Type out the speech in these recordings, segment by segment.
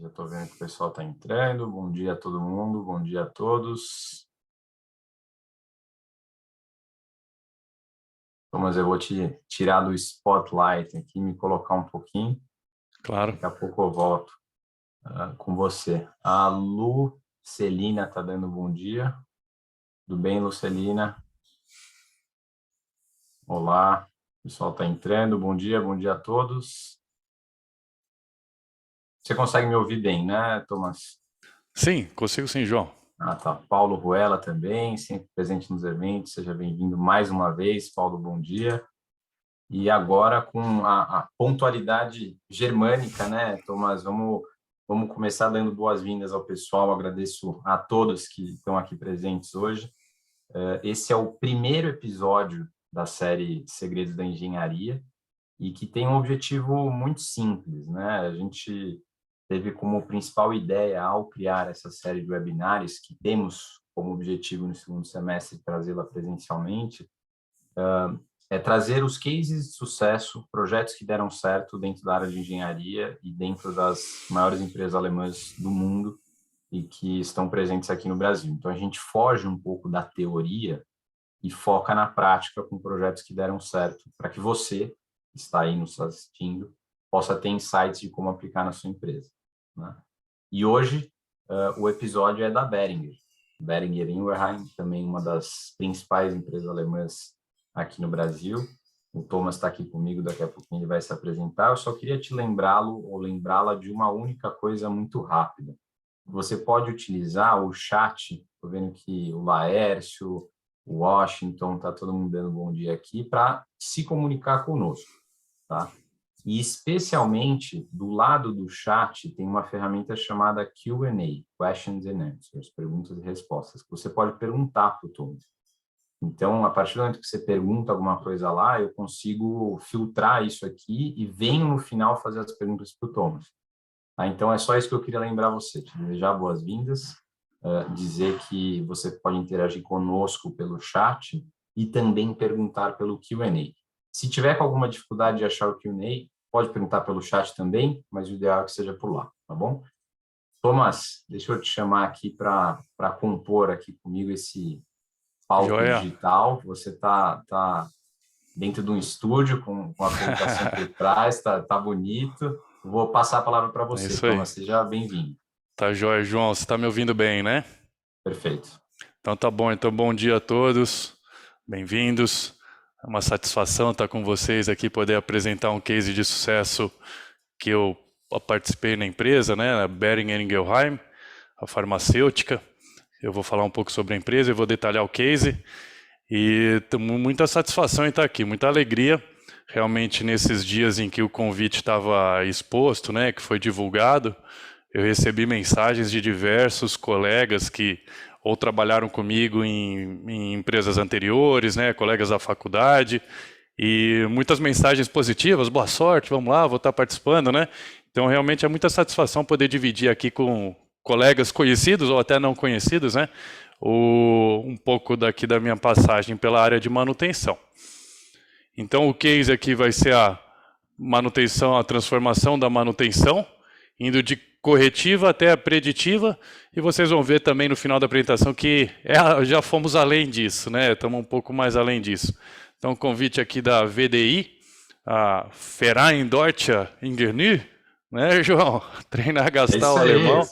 Já estou vendo que o pessoal está entrando. Bom dia a todo mundo, bom dia a todos. Thomas, eu vou te tirar do spotlight aqui, me colocar um pouquinho. Claro. Daqui a pouco eu volto com você. A Lucelina está dando bom dia. Tudo bem, Lucelina? Olá, o pessoal está entrando. Bom dia a todos. Você consegue me ouvir bem, né, Thomas? Sim, consigo sim, João. Tá. Paulo Ruela também, sempre presente nos eventos. Seja bem-vindo mais uma vez, Paulo, bom dia. E agora com a pontualidade germânica, né, Thomas? Vamos começar dando boas-vindas ao pessoal. Agradeço a todos que estão aqui presentes hoje. Esse é o primeiro episódio da série Segredos da Engenharia e que tem um objetivo muito simples, né? A gente teve como principal ideia, ao criar essa série de webinários, que temos como objetivo no segundo semestre trazê-la presencialmente, é trazer os cases de sucesso, projetos que deram certo dentro da área de engenharia e dentro das maiores empresas alemãs do mundo e que estão presentes aqui no Brasil. Então, a gente foge um pouco da teoria e foca na prática com projetos que deram certo, para que você, que está aí nos assistindo, possa ter insights de como aplicar na sua empresa, né? E hoje, o episódio é da Boehringer. Boehringer Ingelheim, também uma das principais empresas alemãs aqui no Brasil. O Thomas está aqui comigo, daqui a pouquinho ele vai se apresentar. Eu só queria te lembrá-lo ou lembrá-la de uma única coisa muito rápida. Você pode utilizar o chat, estou vendo que o Laércio, o Washington, está todo mundo dando bom dia aqui, para se comunicar conosco, tá? E especialmente do lado do chat tem uma ferramenta chamada Q&A, Questions and Answers, perguntas e respostas, que você pode perguntar para o Thomas. Então, a partir do momento que você pergunta alguma coisa lá, eu consigo filtrar isso aqui e venho no final fazer as perguntas para o Thomas. Então, é só isso que eu queria lembrar você, te desejar boas-vindas, dizer que você pode interagir conosco pelo chat e também perguntar pelo Q&A. Se tiver com alguma dificuldade de achar o Q&A, pode perguntar pelo chat também, mas o ideal é que seja por lá, tá bom? Thomas, deixa eu te chamar aqui para compor aqui comigo esse palco Joia. Digital. Você está dentro de um estúdio com a computação por trás, tá bonito. Vou passar a palavra para você, isso aí. Thomas, seja bem-vindo. Tá joia, João, você está me ouvindo bem, né? Perfeito. Então tá bom, então bom dia a todos, bem-vindos. É uma satisfação estar com vocês aqui, poder apresentar um case de sucesso que eu participei na empresa, né? A Boehringer Ingelheim, a farmacêutica. Eu vou falar um pouco sobre a empresa e vou detalhar o case. E tenho muita satisfação em estar aqui, muita alegria. Realmente, nesses dias em que o convite estava exposto, né, que foi divulgado, eu recebi mensagens de diversos colegas que ou trabalharam comigo em empresas anteriores, né, colegas da faculdade, e muitas mensagens positivas, boa sorte, vamos lá, vou estar participando, né? Então, realmente é muita satisfação poder dividir aqui com colegas conhecidos ou até não conhecidos, né, um pouco daqui da minha passagem pela área de manutenção. Então, o case aqui vai ser a manutenção, a transformação da manutenção, indo de corretiva até a preditiva, e vocês vão ver também no final da apresentação que já fomos além disso, né? Estamos um pouco mais além disso. Então, convite aqui da VDI, a Verein Deutscher Ingenieur, né, João? Treinar Gastal Alemão.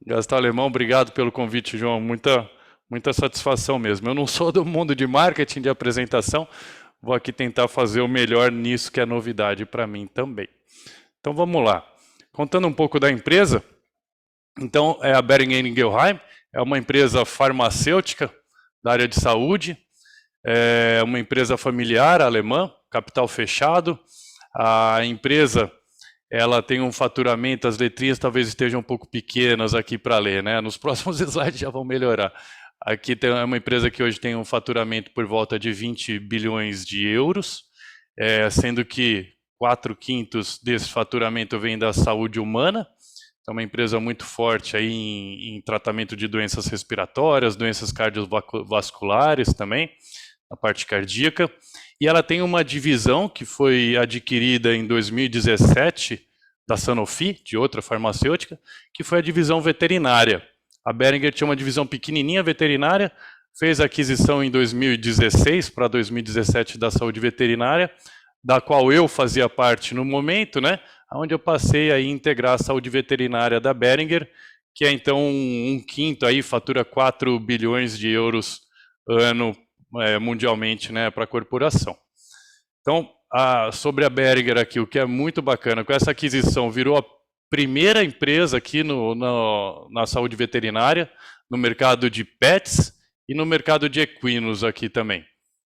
Gastal Alemão, obrigado pelo convite, João. Muita satisfação mesmo. Eu não sou do mundo de marketing, de apresentação, vou aqui tentar fazer o melhor nisso, que é novidade para mim também. Então, vamos lá. Contando um pouco da empresa, então, a Boehringer Ingelheim é uma empresa farmacêutica da área de saúde, é uma empresa familiar alemã, capital fechado. A empresa, ela tem um faturamento, as letrinhas talvez estejam um pouco pequenas aqui para ler, né? Nos próximos slides já vão melhorar. Aqui tem uma empresa que hoje tem um faturamento por volta de 20 bilhões de euros, sendo que 4/5 desse faturamento vem da saúde humana. É uma empresa muito forte aí em tratamento de doenças respiratórias, doenças cardiovasculares também, a parte cardíaca. E ela tem uma divisão que foi adquirida em 2017 da Sanofi, de outra farmacêutica, que foi a divisão veterinária. A Boehringer tinha uma divisão pequenininha veterinária, fez a aquisição em 2016 para 2017 da saúde veterinária, da qual eu fazia parte no momento, né, onde eu passei a integrar a saúde veterinária da Boehringer, que é então um quinto aí, fatura 4 bilhões de euros ano mundialmente, né, para a corporação. Então, sobre a Boehringer aqui, o que é muito bacana, com essa aquisição virou a primeira empresa aqui na saúde veterinária, no mercado de pets e no mercado de equinos aqui também.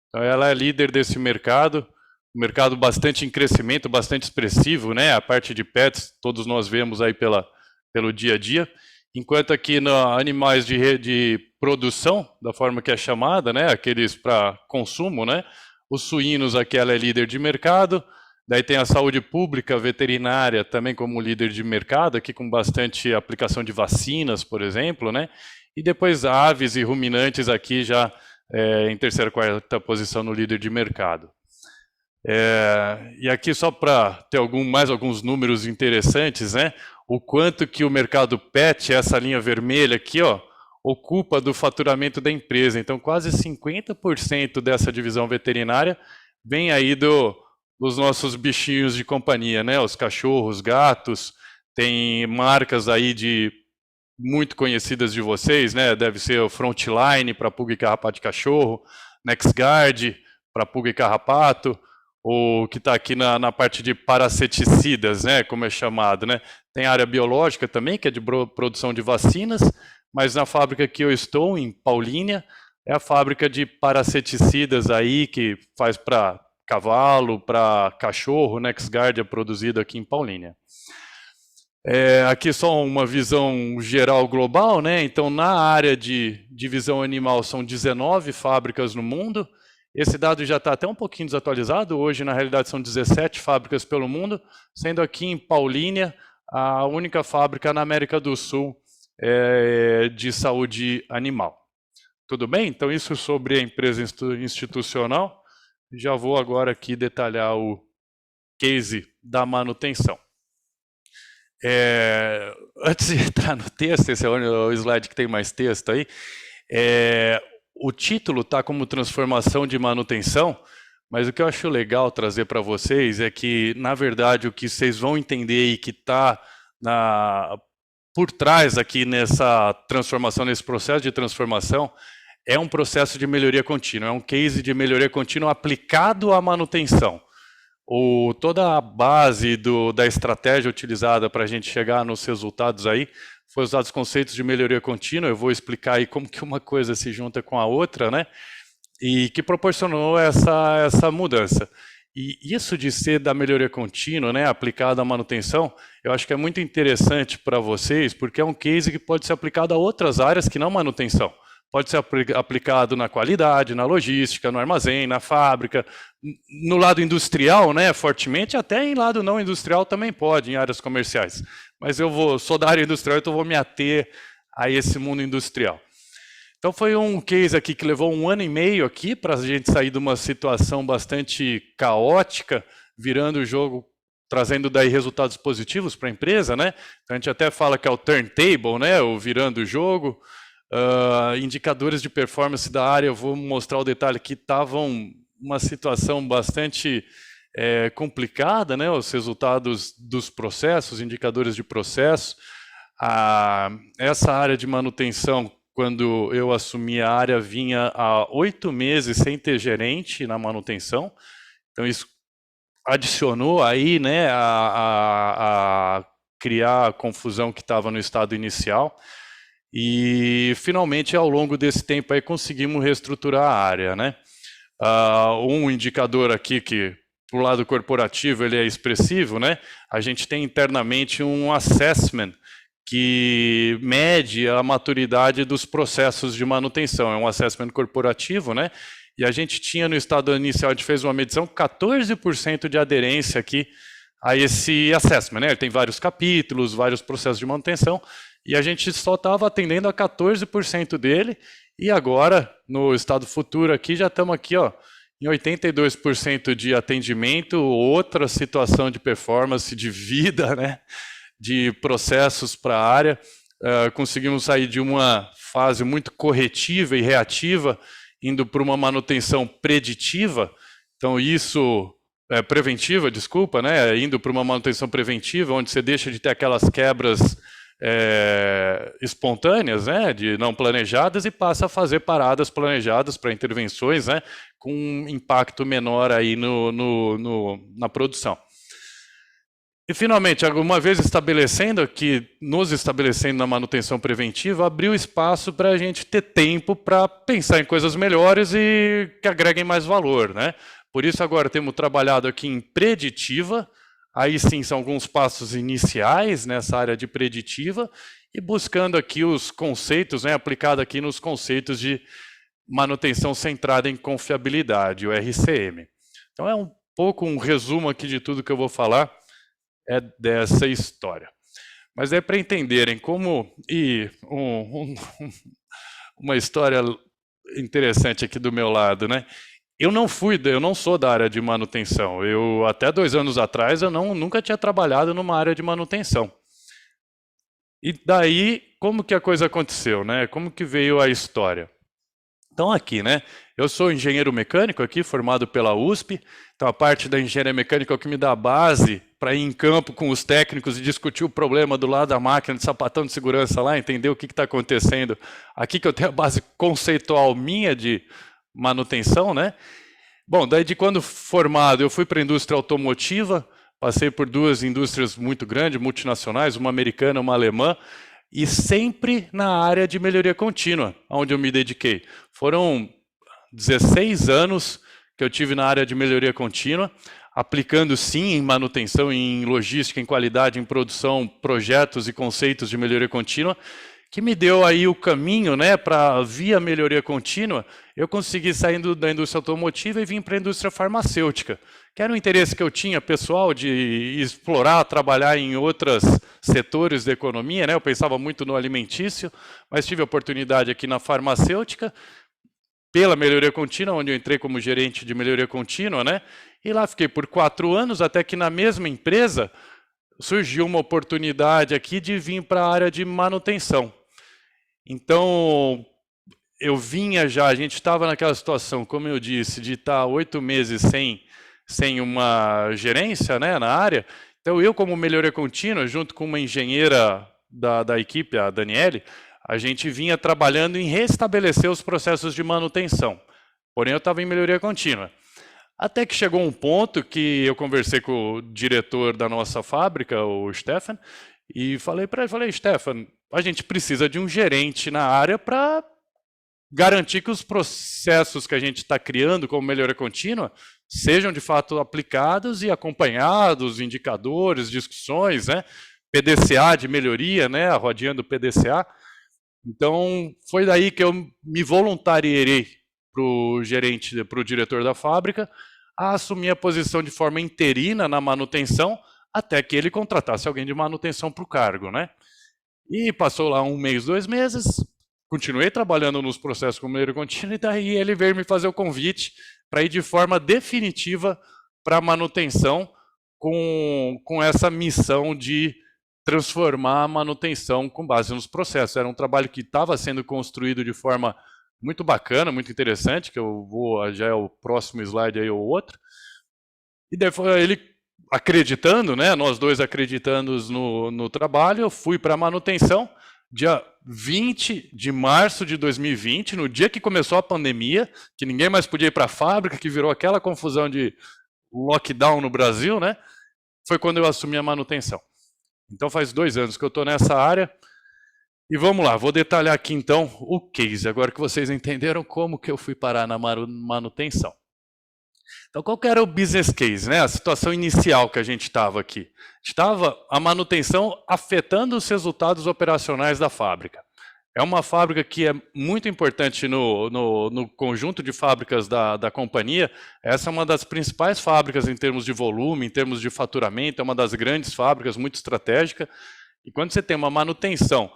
Então, ela é líder desse mercado, um mercado bastante em crescimento, bastante expressivo, né? A parte de pets, todos nós vemos aí pelo dia a dia, enquanto aqui nos animais de produção, da forma que é chamada, né? Aqueles para consumo, né? Os suínos aqui ela é líder de mercado, daí tem a saúde pública veterinária também como líder de mercado, aqui com bastante aplicação de vacinas, por exemplo, né? E depois aves e ruminantes aqui já em terceira, quarta posição no líder de mercado. E aqui só para ter mais alguns números interessantes, né? O quanto que o mercado pet, essa linha vermelha aqui, ó, ocupa do faturamento da empresa. Então, quase 50% dessa divisão veterinária vem aí dos nossos bichinhos de companhia, né? Os cachorros, gatos, tem marcas aí muito conhecidas de vocês, né? Deve ser o Frontline para pulga e carrapato de cachorro, NexGard para pulga e carrapato, ou que está aqui na parte de parasiticidas, né? Como é chamado, né? Tem a área biológica também, que é de produção de vacinas, mas na fábrica que eu estou, em Paulínia, é a fábrica de parasiticidas aí, que faz para cavalo, para cachorro, NexGard é produzido aqui em Paulínia. Aqui só uma visão geral global, né? Então, na área de divisão animal, são 19 fábricas no mundo. Esse dado já está até um pouquinho desatualizado. Hoje, na realidade, são 17 fábricas pelo mundo, sendo aqui em Paulínia a única fábrica na América do Sul de saúde animal. Tudo bem? Então, isso sobre a empresa institucional. Já vou agora aqui detalhar o case da manutenção. Antes de entrar no texto, esse é o slide que tem mais texto aí, o título está como transformação de manutenção, mas o que eu acho legal trazer para vocês é que, na verdade, o que vocês vão entender e que está por trás aqui nessa transformação, nesse processo de transformação, é um processo de melhoria contínua, é um case de melhoria contínua aplicado à manutenção. Toda a base da estratégia utilizada para a gente chegar nos resultados aí, foi usado os conceitos de melhoria contínua. Eu vou explicar aí como que uma coisa se junta com a outra, né? E que proporcionou essa mudança. E isso de ser da melhoria contínua, né, aplicada à manutenção, eu acho que é muito interessante para vocês, porque é um case que pode ser aplicado a outras áreas que não manutenção. Pode ser aplicado na qualidade, na logística, no armazém, na fábrica, no lado industrial, né, fortemente, até em lado não industrial também pode, em áreas comerciais. Mas eu sou da área industrial, então vou me ater a esse mundo industrial. Então foi um case aqui que levou 1 ano e meio aqui para a gente sair de uma situação bastante caótica, virando o jogo, trazendo daí resultados positivos para a empresa, né? Então a gente até fala que é o turntable, né, o virando o jogo. Indicadores de performance da área, eu vou mostrar o detalhe que estavam uma situação bastante complicada, né? Os resultados dos processos, indicadores de processo. Essa área de manutenção, quando eu assumi a área, vinha há 8 meses sem ter gerente na manutenção. Então isso adicionou aí, né, a criar a confusão que estava no estado inicial. E, finalmente, ao longo desse tempo, aí, conseguimos reestruturar a área, né? Um indicador aqui que, para o lado corporativo, ele é expressivo, né? A gente tem internamente um assessment que mede a maturidade dos processos de manutenção. É um assessment corporativo, né? E a gente tinha, no estado inicial, a gente fez uma medição, 14% de aderência aqui a esse assessment, né? Ele tem vários capítulos, vários processos de manutenção, e a gente só estava atendendo a 14% dele, e agora, no estado futuro aqui, já estamos aqui, ó, em 82% de atendimento, outra situação de performance, de vida, né, de processos para a área. Conseguimos sair de uma fase muito corretiva e reativa, indo para uma manutenção preditiva. Então, isso... preventiva, desculpa, né? Indo para uma manutenção preventiva, onde você deixa de ter aquelas quebras espontâneas, né? De não planejadas, e passa a fazer paradas planejadas para intervenções, né? Com um impacto menor aí na produção. E, finalmente, uma vez nos estabelecendo na manutenção preventiva, abriu espaço para a gente ter tempo para pensar em coisas melhores e que agreguem mais valor, né? Por isso, agora temos trabalhado aqui em preditiva, aí sim são alguns passos iniciais nessa área de preditiva, e buscando aqui os conceitos, né, aplicado aqui nos conceitos de manutenção centrada em confiabilidade, o RCM. Então, é um pouco um resumo aqui de tudo que eu vou falar, dessa história. Mas é para entenderem como... E uma história interessante aqui do meu lado, né? Eu não sou da área de manutenção. Até 2 anos atrás, eu nunca tinha trabalhado numa área de manutenção. E daí, como que a coisa aconteceu, né? Como que veio a história? Então, aqui, né? Eu sou engenheiro mecânico aqui, formado pela USP. Então, a parte da engenharia mecânica é o que me dá a base para ir em campo com os técnicos e discutir o problema do lado da máquina de sapatão de segurança lá, entender o que está acontecendo. Aqui que eu tenho a base conceitual minha de manutenção, né? Bom, daí de quando formado, eu fui para a indústria automotiva, passei por 2 indústrias muito grandes, multinacionais, uma americana e uma alemã, e sempre na área de melhoria contínua, onde eu me dediquei. Foram 16 anos que eu tive na área de melhoria contínua, aplicando sim em manutenção, em logística, em qualidade, em produção, projetos e conceitos de melhoria contínua, que me deu aí o caminho, né, para, via melhoria contínua, eu consegui sair da indústria automotiva e vim para a indústria farmacêutica, que era um interesse que eu tinha pessoal de explorar, trabalhar em outros setores da economia, né? Eu pensava muito no alimentício, mas tive a oportunidade aqui na farmacêutica, pela melhoria contínua, onde eu entrei como gerente de melhoria contínua, né? E lá fiquei por 4 anos, até que na mesma empresa surgiu uma oportunidade aqui de vir para a área de manutenção. Então, eu vinha já, a gente estava naquela situação, como eu disse, de estar 8 meses sem uma gerência, né, na área. Então, eu como melhoria contínua, junto com uma engenheira da equipe, a Daniele, a gente vinha trabalhando em restabelecer os processos de manutenção. Porém, eu estava em melhoria contínua. Até que chegou um ponto que eu conversei com o diretor da nossa fábrica, o Stefan, e falei para ele, Stefan, a gente precisa de um gerente na área para garantir que os processos que a gente está criando como melhoria contínua sejam de fato aplicados e acompanhados, indicadores, discussões, né? PDCA de melhoria, né? A rodinha do PDCA. Então, foi daí que eu me voluntariei para o diretor da fábrica a assumir a posição de forma interina na manutenção, até que ele contratasse alguém de manutenção para o cargo, né? E passou lá 1 mês, 2 meses, continuei trabalhando nos processos com melhoria contínua, e daí ele veio me fazer o convite para ir de forma definitiva para a manutenção, com essa missão de transformar a manutenção com base nos processos. Era um trabalho que estava sendo construído de forma muito bacana, muito interessante, que eu vou, já é o próximo slide aí ou outro. E daí foi ele acreditando, né, nós dois acreditando no trabalho, eu fui para a manutenção, dia 20 de março de 2020, no dia que começou a pandemia, que ninguém mais podia ir para a fábrica, que virou aquela confusão de lockdown no Brasil, né? Foi quando eu assumi a manutenção. Então faz 2 anos que eu estou nessa área. E vamos lá, vou detalhar aqui então o case, agora que vocês entenderam como que eu fui parar na manutenção. Então qual que era o business case, né? A situação inicial que a gente estava aqui. Estava a manutenção afetando os resultados operacionais da fábrica. É uma fábrica que é muito importante no conjunto de fábricas da companhia. Essa é uma das principais fábricas em termos de volume, em termos de faturamento, é uma das grandes fábricas, muito estratégica. E quando você tem uma manutenção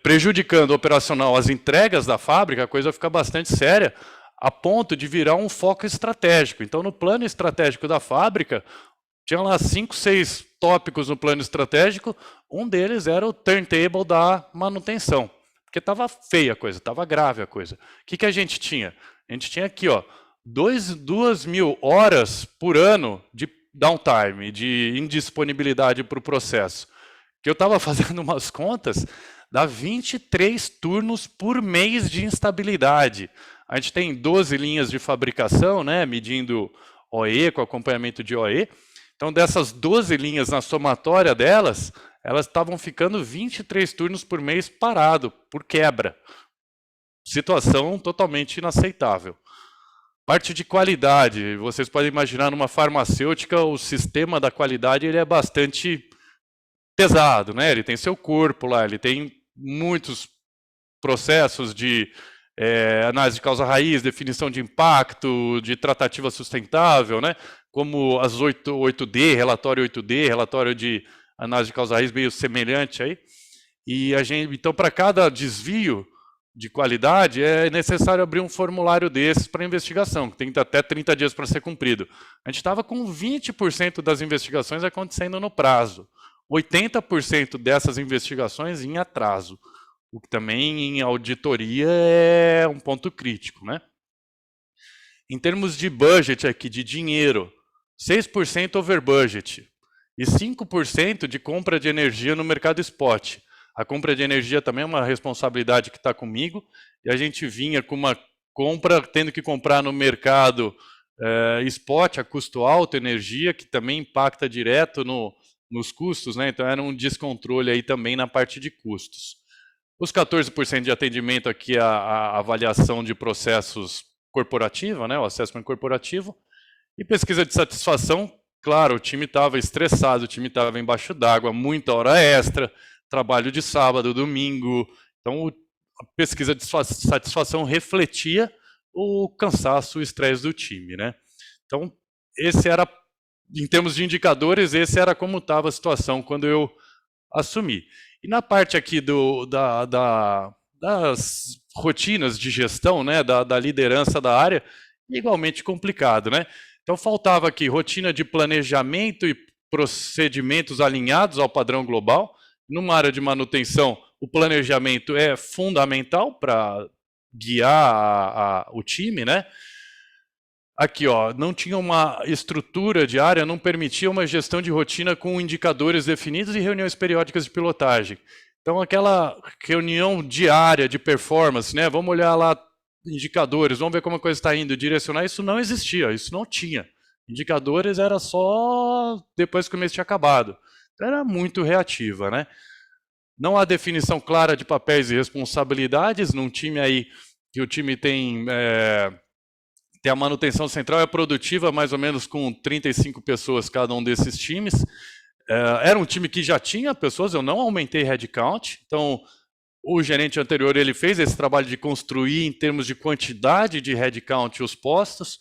prejudicando o operacional, as entregas da fábrica, a coisa fica bastante séria, a ponto de virar um foco estratégico. Então, no plano estratégico da fábrica, tinha lá 5, 6 tópicos no plano estratégico, um deles era o turntable da manutenção, porque estava feia a coisa, estava grave a coisa. O que a gente tinha? A gente tinha aqui, 2.000 horas por ano de downtime, de indisponibilidade para o processo. Que eu estava fazendo umas contas, dá 23 turnos por mês de instabilidade. A gente tem 12 linhas de fabricação, né, medindo OE, com acompanhamento de OE. Então, dessas 12 linhas, na somatória delas, elas estavam ficando 23 turnos por mês parado, por quebra. Situação totalmente inaceitável. Parte de qualidade, vocês podem imaginar numa farmacêutica, o sistema da qualidade ele é bastante pesado, né? Ele tem seu corpo lá, ele tem muitos processos de análise de causa raiz, definição de impacto, de tratativa sustentável, né? Como as 8D, relatório 8D, relatório de análise de causa raiz meio semelhante aí. E então, para cada desvio de qualidade, é necessário abrir um formulário desses para investigação, que tem até 30 dias para ser cumprido. A gente estava com 20% das investigações acontecendo no prazo, 80% dessas investigações em atraso, o que também em auditoria é um ponto crítico, né? Em termos de budget aqui, de dinheiro, 6% over budget e 5% de compra de energia no mercado spot. A compra de energia também é uma responsabilidade que está comigo, e a gente vinha com uma compra, tendo que comprar no mercado spot, a custo alto, energia, que também impacta direto nos custos, né? Então era um descontrole aí também na parte de custos. Os 14% de atendimento aqui, a avaliação de processos corporativa, né? O assessment corporativo, e pesquisa de satisfação, claro, o time estava estressado, o time estava embaixo d'água, muita hora extra, trabalho de sábado, domingo. Então, a pesquisa de satisfação refletia o cansaço, o estresse do time, né? Então, esse era, em termos de indicadores, esse era como estava a situação quando eu assumi. E na parte aqui das rotinas de gestão, né, da liderança da área, igualmente complicado, né? Então, faltava aqui rotina de planejamento e procedimentos alinhados ao padrão global. Numa área de manutenção, o planejamento é fundamental para guiar o time, né? Aqui, não tinha uma estrutura de área, não permitia uma gestão de rotina com indicadores definidos e reuniões periódicas de pilotagem. Então, aquela reunião diária de performance, né? Vamos olhar lá indicadores, vamos ver como a coisa está indo, direcionar, isso não existia, isso não tinha. Indicadores era só depois que o mês tinha acabado. Era muito reativa, né? Não há definição clara de papéis e responsabilidades num time aí que o time tem a manutenção central, é produtiva mais ou menos com 35 pessoas cada um desses times. Era um time que já tinha pessoas, eu não aumentei headcount, então o gerente anterior ele fez esse trabalho de construir em termos de quantidade de headcount os postos,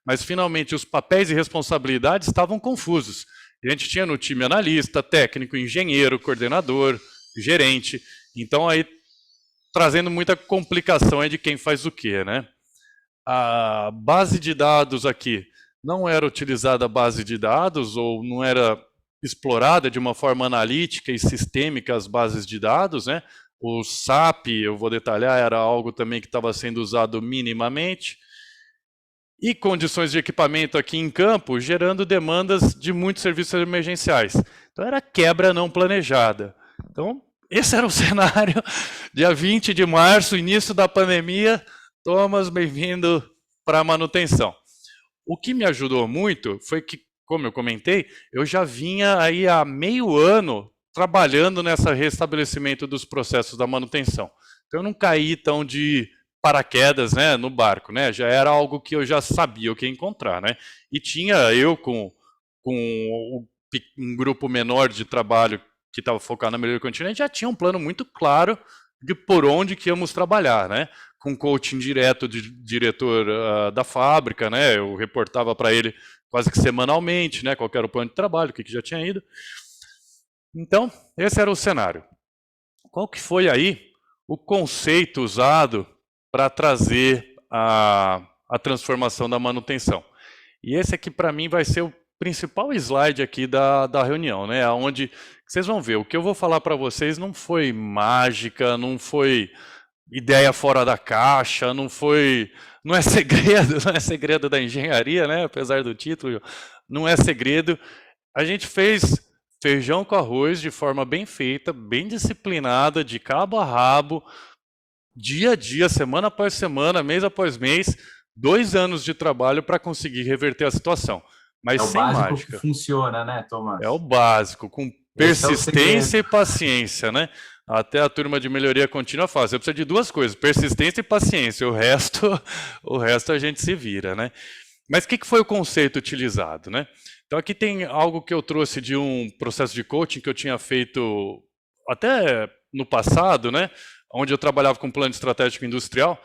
mas finalmente os papéis e responsabilidades estavam confusos. A gente tinha no time analista, técnico, engenheiro, coordenador, gerente. Então, aí, trazendo muita complicação aí de quem faz o quê, né? A base de dados aqui não era utilizada a base de dados ou não era explorada de uma forma analítica e sistêmica as bases de dados, né? O SAP, eu vou detalhar, era algo também que estava sendo usado minimamente. E condições de equipamento aqui em campo, gerando demandas de muitos serviços emergenciais. Então, era quebra não planejada. Então, esse era o cenário, dia 20 de março, início da pandemia. Thomas, bem-vindo para a manutenção. O que me ajudou muito foi que, como eu comentei, eu já vinha aí há meio ano trabalhando nesse restabelecimento dos processos da manutenção. Então, eu não caí tão de paraquedas, né, no barco, né? Já era algo que eu já sabia o que encontrar, né? E tinha eu com um grupo menor de trabalho que estava focado na melhoria contínua, a gente já tinha um plano muito claro de por onde que íamos trabalhar, né? Com coaching direto de diretor da fábrica, né? Eu reportava para ele quase que semanalmente, né? Qual era o plano de trabalho, o que já tinha ido. Então, esse era o cenário. Qual que foi aí o conceito usado para trazer a a transformação da manutenção. E esse aqui, para mim, vai ser o principal slide aqui da reunião, né? Onde vocês vão ver, o que eu vou falar para vocês não foi mágica, não foi ideia fora da caixa, não é segredo, não é segredo da engenharia, né? Apesar do título, não é segredo. A gente fez feijão com arroz de forma bem feita, bem disciplinada, de cabo a rabo, dia a dia, semana após semana, mês após mês, 2 anos de trabalho para conseguir reverter a situação. Mas sem mágica. É o básico que funciona, né, Tomás? É o básico, com persistência e paciência, né? Até a turma de melhoria contínua fala, você precisa de 2 coisas, persistência e paciência, o resto a gente se vira, né? Mas o que foi o conceito utilizado, né? Então aqui tem algo que eu trouxe de um processo de coaching que eu tinha feito até no passado, né? Onde eu trabalhava com plano estratégico industrial,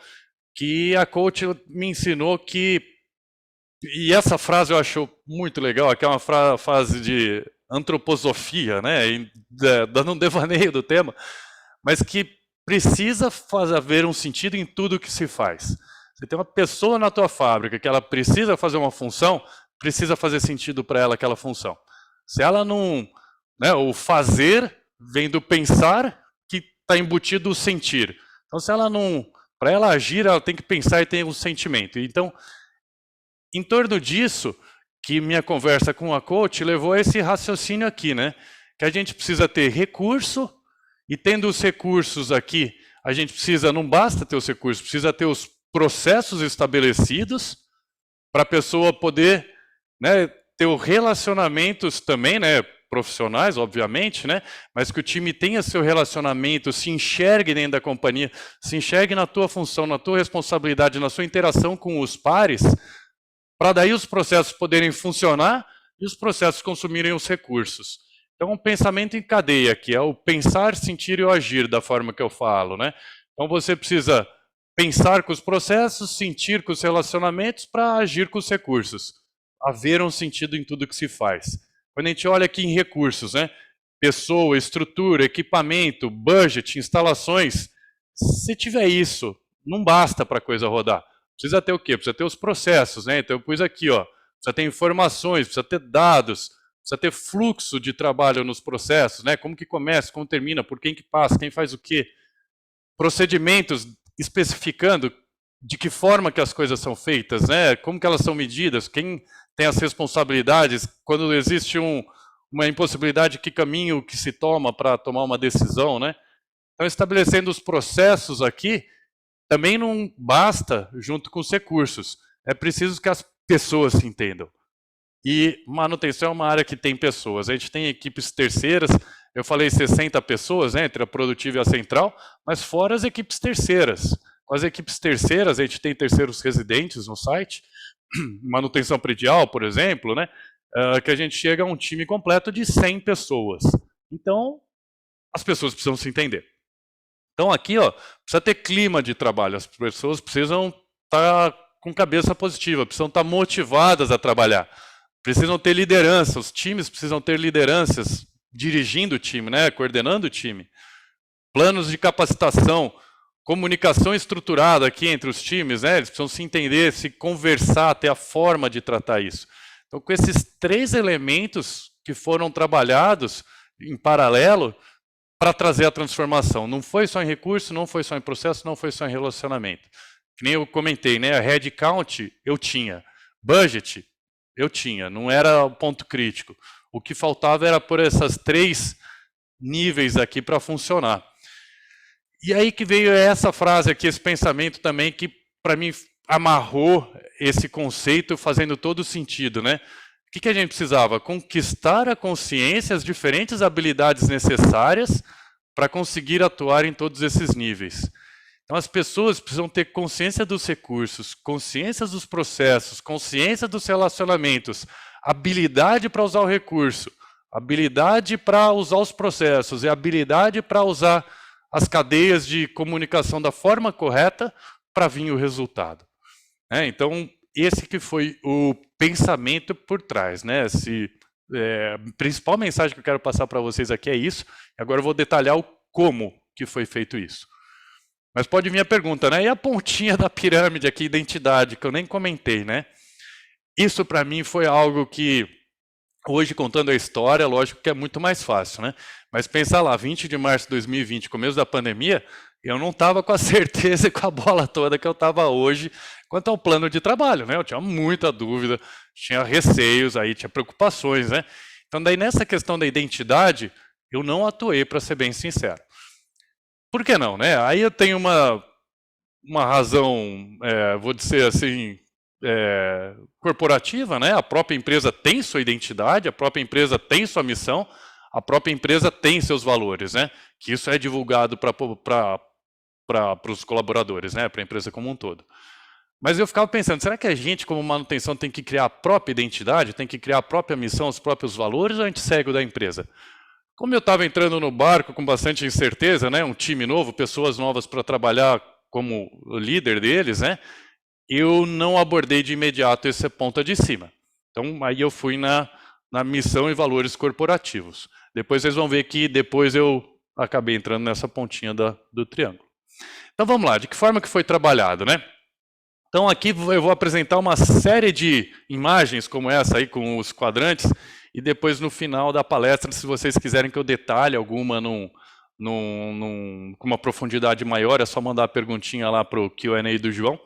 que a coach me ensinou que, e essa frase eu acho muito legal, que é uma frase de antroposofia, né? Dando um devaneio do tema, mas que precisa haver um sentido em tudo que se faz. Você tem uma pessoa na tua fábrica que ela precisa fazer uma função, precisa fazer sentido para ela aquela função. Se ela não... né, o fazer vem do pensar, que está embutido o sentir. Então, se ela não... para ela agir, ela tem que pensar e ter um sentimento. Então, em torno disso, que minha conversa com a coach levou a esse raciocínio aqui, né? Que a gente precisa ter recurso, e tendo os recursos aqui, a gente precisa, não basta ter os recursos, precisa ter os processos estabelecidos para a pessoa poder, né, ter os relacionamentos também, né, profissionais, obviamente, né, mas que o time tenha seu relacionamento, se enxergue dentro da companhia, se enxergue na tua função, na tua responsabilidade, na sua interação com os pares, para daí os processos poderem funcionar e os processos consumirem os recursos. Então, um pensamento em cadeia, que é o pensar, sentir e o agir, da forma que eu falo, né? Então, você precisa pensar com os processos, sentir com os relacionamentos para agir com os recursos. Haver um sentido em tudo que se faz. Quando a gente olha aqui em recursos, né? Pessoa, estrutura, equipamento, budget, instalações, se tiver isso, não basta para a coisa rodar. Precisa ter o quê? Precisa ter os processos, né? Então eu pus aqui, ó, precisa ter informações, precisa ter dados, precisa ter fluxo de trabalho nos processos, né? Como que começa, como termina, por quem que passa, quem faz o quê. Procedimentos especificando de que forma que as coisas são feitas, né? Como que elas são medidas, quem tem as responsabilidades, quando existe uma impossibilidade, que caminho que se toma para tomar uma decisão, né? Então, estabelecendo os processos aqui, também não basta junto com os recursos. É preciso que as pessoas se entendam. E manutenção é uma área que tem pessoas. A gente tem equipes terceiras, eu falei 60 pessoas, né, entre a produtiva e a central, mas fora as equipes terceiras. Com as equipes terceiras, a gente tem terceiros residentes no site, manutenção predial, por exemplo, né, que a gente chega a um time completo de 100 pessoas. Então, as pessoas precisam se entender. Então aqui, ó, precisa ter clima de trabalho, as pessoas precisam estar com cabeça positiva, precisam estar motivadas a trabalhar, precisam ter liderança, os times precisam ter lideranças dirigindo o time, né, coordenando o time, planos de capacitação, comunicação estruturada aqui entre os times, né, eles precisam se entender, se conversar, ter a forma de tratar isso. Então com esses 3 elementos que foram trabalhados em paralelo, para trazer a transformação. Não foi só em recurso, não foi só em processo, não foi só em relacionamento. Que nem eu comentei, né? A headcount eu tinha. Budget eu tinha, não era o ponto crítico. O que faltava era por essas 3 níveis aqui para funcionar. E aí que veio essa frase aqui, esse pensamento também, que para mim amarrou esse conceito, fazendo todo sentido, né? O que a gente precisava? Conquistar a consciência, as diferentes habilidades necessárias para conseguir atuar em todos esses níveis. Então as pessoas precisam ter consciência dos recursos, consciência dos processos, consciência dos relacionamentos, habilidade para usar o recurso, habilidade para usar os processos e habilidade para usar as cadeias de comunicação da forma correta para vir o resultado. Então, esse que foi o pensamento por trás, né? A principal mensagem que eu quero passar para vocês aqui é isso. Agora eu vou detalhar o como que foi feito isso. Mas pode vir a pergunta, né? E a pontinha da pirâmide aqui, identidade, que eu nem comentei, né? Isso para mim foi algo que, hoje contando a história, lógico que é muito mais fácil, né? Mas pensa lá, 20 de março de 2020, começo da pandemia, eu não estava com a certeza e com a bola toda que eu estava hoje quanto ao plano de trabalho, né? Eu tinha muita dúvida, tinha receios, aí tinha preocupações, né? Então daí nessa questão da identidade, eu não atuei, para ser bem sincero. Por que não, né? Aí eu tenho uma razão, vou dizer assim, corporativa, né? A própria empresa tem sua identidade, a própria empresa tem sua missão, a própria empresa tem seus valores, né? Que isso é divulgado para os colaboradores, né? Para a empresa como um todo. Mas eu ficava pensando, será que a gente, como manutenção, tem que criar a própria identidade, tem que criar a própria missão, os próprios valores, ou a gente segue o da empresa? Como eu estava entrando no barco com bastante incerteza, né, um time novo, pessoas novas para trabalhar como líder deles, né, eu não abordei de imediato esse ponta de cima. Então, aí eu fui na missão e valores corporativos. Depois vocês vão ver que depois eu acabei entrando nessa pontinha do triângulo. Então, vamos lá, de que forma que foi trabalhado, né? Então, aqui eu vou apresentar uma série de imagens como essa aí, com os quadrantes, e depois, no final da palestra, se vocês quiserem que eu detalhe alguma com uma profundidade maior, é só mandar a perguntinha lá para o Q&A do João,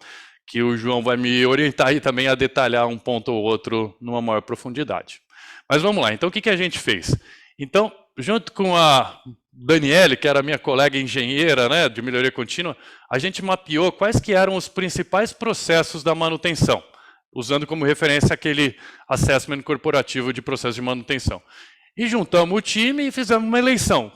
que o João vai me orientar aí também a detalhar um ponto ou outro numa maior profundidade. Mas vamos lá, então o que a gente fez? Então, junto com a Daniele, que era minha colega engenheira, né, de melhoria contínua, a gente mapeou quais que eram os principais processos da manutenção, usando como referência aquele assessment corporativo de processo de manutenção. E juntamos o time e fizemos uma eleição.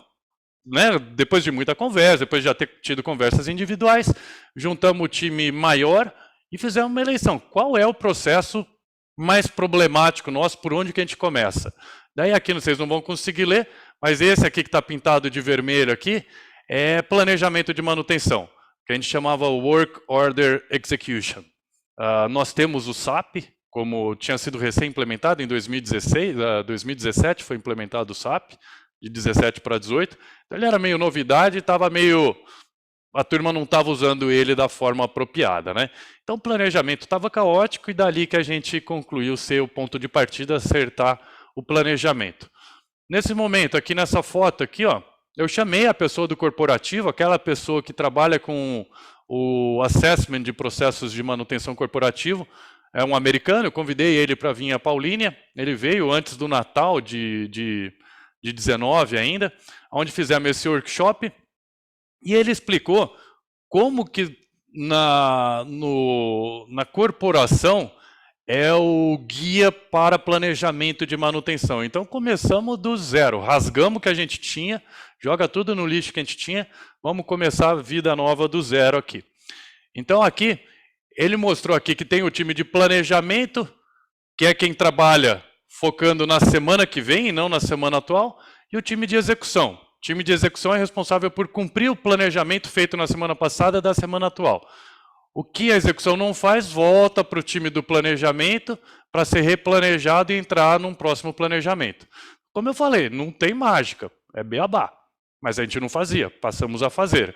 Né? Depois de muita conversa, depois de já ter tido conversas individuais, juntamos o time maior e fizemos uma eleição. Qual é o processo mais problemático nosso, por onde que a gente começa? Daí aqui vocês não vão conseguir ler, mas esse aqui que está pintado de vermelho aqui é planejamento de manutenção, que a gente chamava Work Order Execution. Nós temos o SAP, como tinha sido recém-implementado em 2017 foi implementado o SAP, de 17 para 18. Então ele era meio novidade, a turma não estava usando ele da forma apropriada, né? Então o planejamento estava caótico e dali que a gente concluiu ser o ponto de partida, acertar o planejamento. Nesse momento, aqui nessa foto aqui, ó, eu chamei a pessoa do corporativo, aquela pessoa que trabalha com o assessment de processos de manutenção corporativo, é um americano, eu convidei ele para vir a Paulínia, ele veio antes do Natal de 19 ainda, onde fizemos esse workshop, e ele explicou como que na corporação é o guia para planejamento de manutenção. Então começamos do zero, rasgamos o que a gente tinha, joga tudo no lixo que a gente tinha, vamos começar a vida nova do zero aqui. Então aqui, ele mostrou aqui que tem o time de planejamento, que é quem trabalha focando na semana que vem e não na semana atual, e o time de execução. O time de execução é responsável por cumprir o planejamento feito na semana passada da semana atual. O que a execução não faz, volta para o time do planejamento para ser replanejado e entrar num próximo planejamento. Como eu falei, não tem mágica, é beabá. Mas a gente não fazia, passamos a fazer.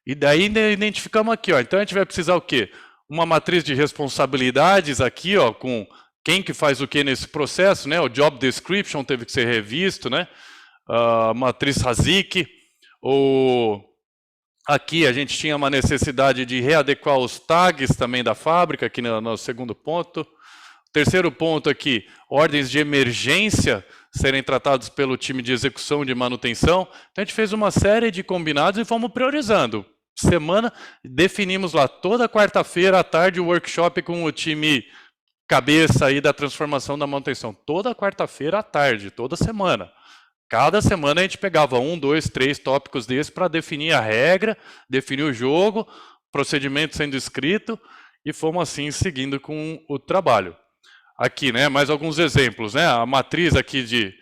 E daí identificamos aqui, ó, então a gente vai precisar o quê? Uma matriz de responsabilidades aqui, ó, com quem que faz o que nesse processo, né? O job description teve que ser revisto, né? Matriz Hazik, aqui a gente tinha uma necessidade de readequar os tags também da fábrica, aqui no segundo ponto. Terceiro ponto aqui, ordens de emergência serem tratados pelo time de execução de manutenção. Então a gente fez uma série de combinados e fomos priorizando. Semana, definimos lá toda quarta-feira à tarde o workshop com o time cabeça aí da transformação da manutenção. Toda quarta-feira à tarde, toda semana. Cada semana a gente pegava 1, 2, 3 tópicos desses para definir a regra, definir o jogo, procedimento sendo escrito, e fomos assim seguindo com o trabalho. Aqui, né, mais alguns exemplos, né, a matriz aqui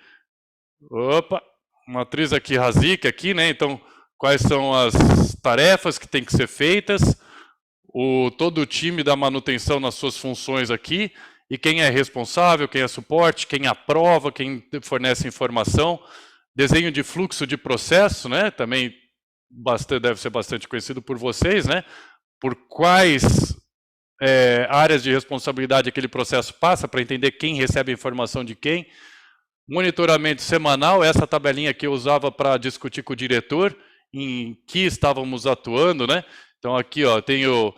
matriz aqui Hazik aqui, né, então quais são as tarefas que têm que ser feitas, todo o time da manutenção nas suas funções aqui, e quem é responsável, quem é suporte, quem aprova, quem fornece informação, desenho de fluxo de processo, né, também deve ser bastante conhecido por vocês, né? Por quais áreas de responsabilidade aquele processo passa, para entender quem recebe a informação de quem. Monitoramento semanal, essa tabelinha que eu usava para discutir com o diretor, em que estávamos atuando, né? Então aqui, ó, tenho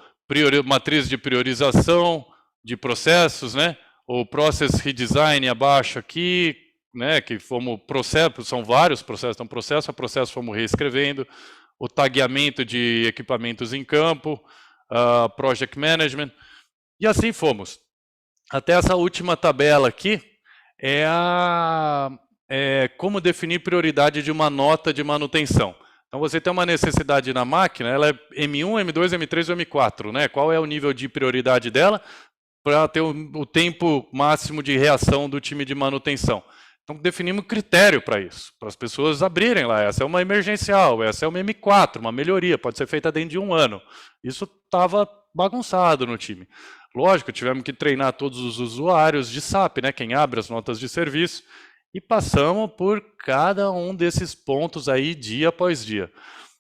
matriz de priorização de processos, né? O process redesign abaixo aqui, né? Que fomos processo, são vários processos, então processo a processo fomos reescrevendo. O tagueamento de equipamentos em campo, project management, e assim fomos. Até essa última tabela aqui é como definir prioridade de uma nota de manutenção. Então você tem uma necessidade na máquina, ela é M1, M2, M3 ou M4, né? Qual é o nível de prioridade dela para ter o tempo máximo de reação do time de manutenção. Então definimos critério para isso, para as pessoas abrirem lá. Essa é uma emergencial, essa é uma M4, uma melhoria, pode ser feita dentro de 1 ano. Isso estava bagunçado no time. Lógico, tivemos que treinar todos os usuários de SAP, né, quem abre as notas de serviço, e passamos por cada um desses pontos aí dia após dia.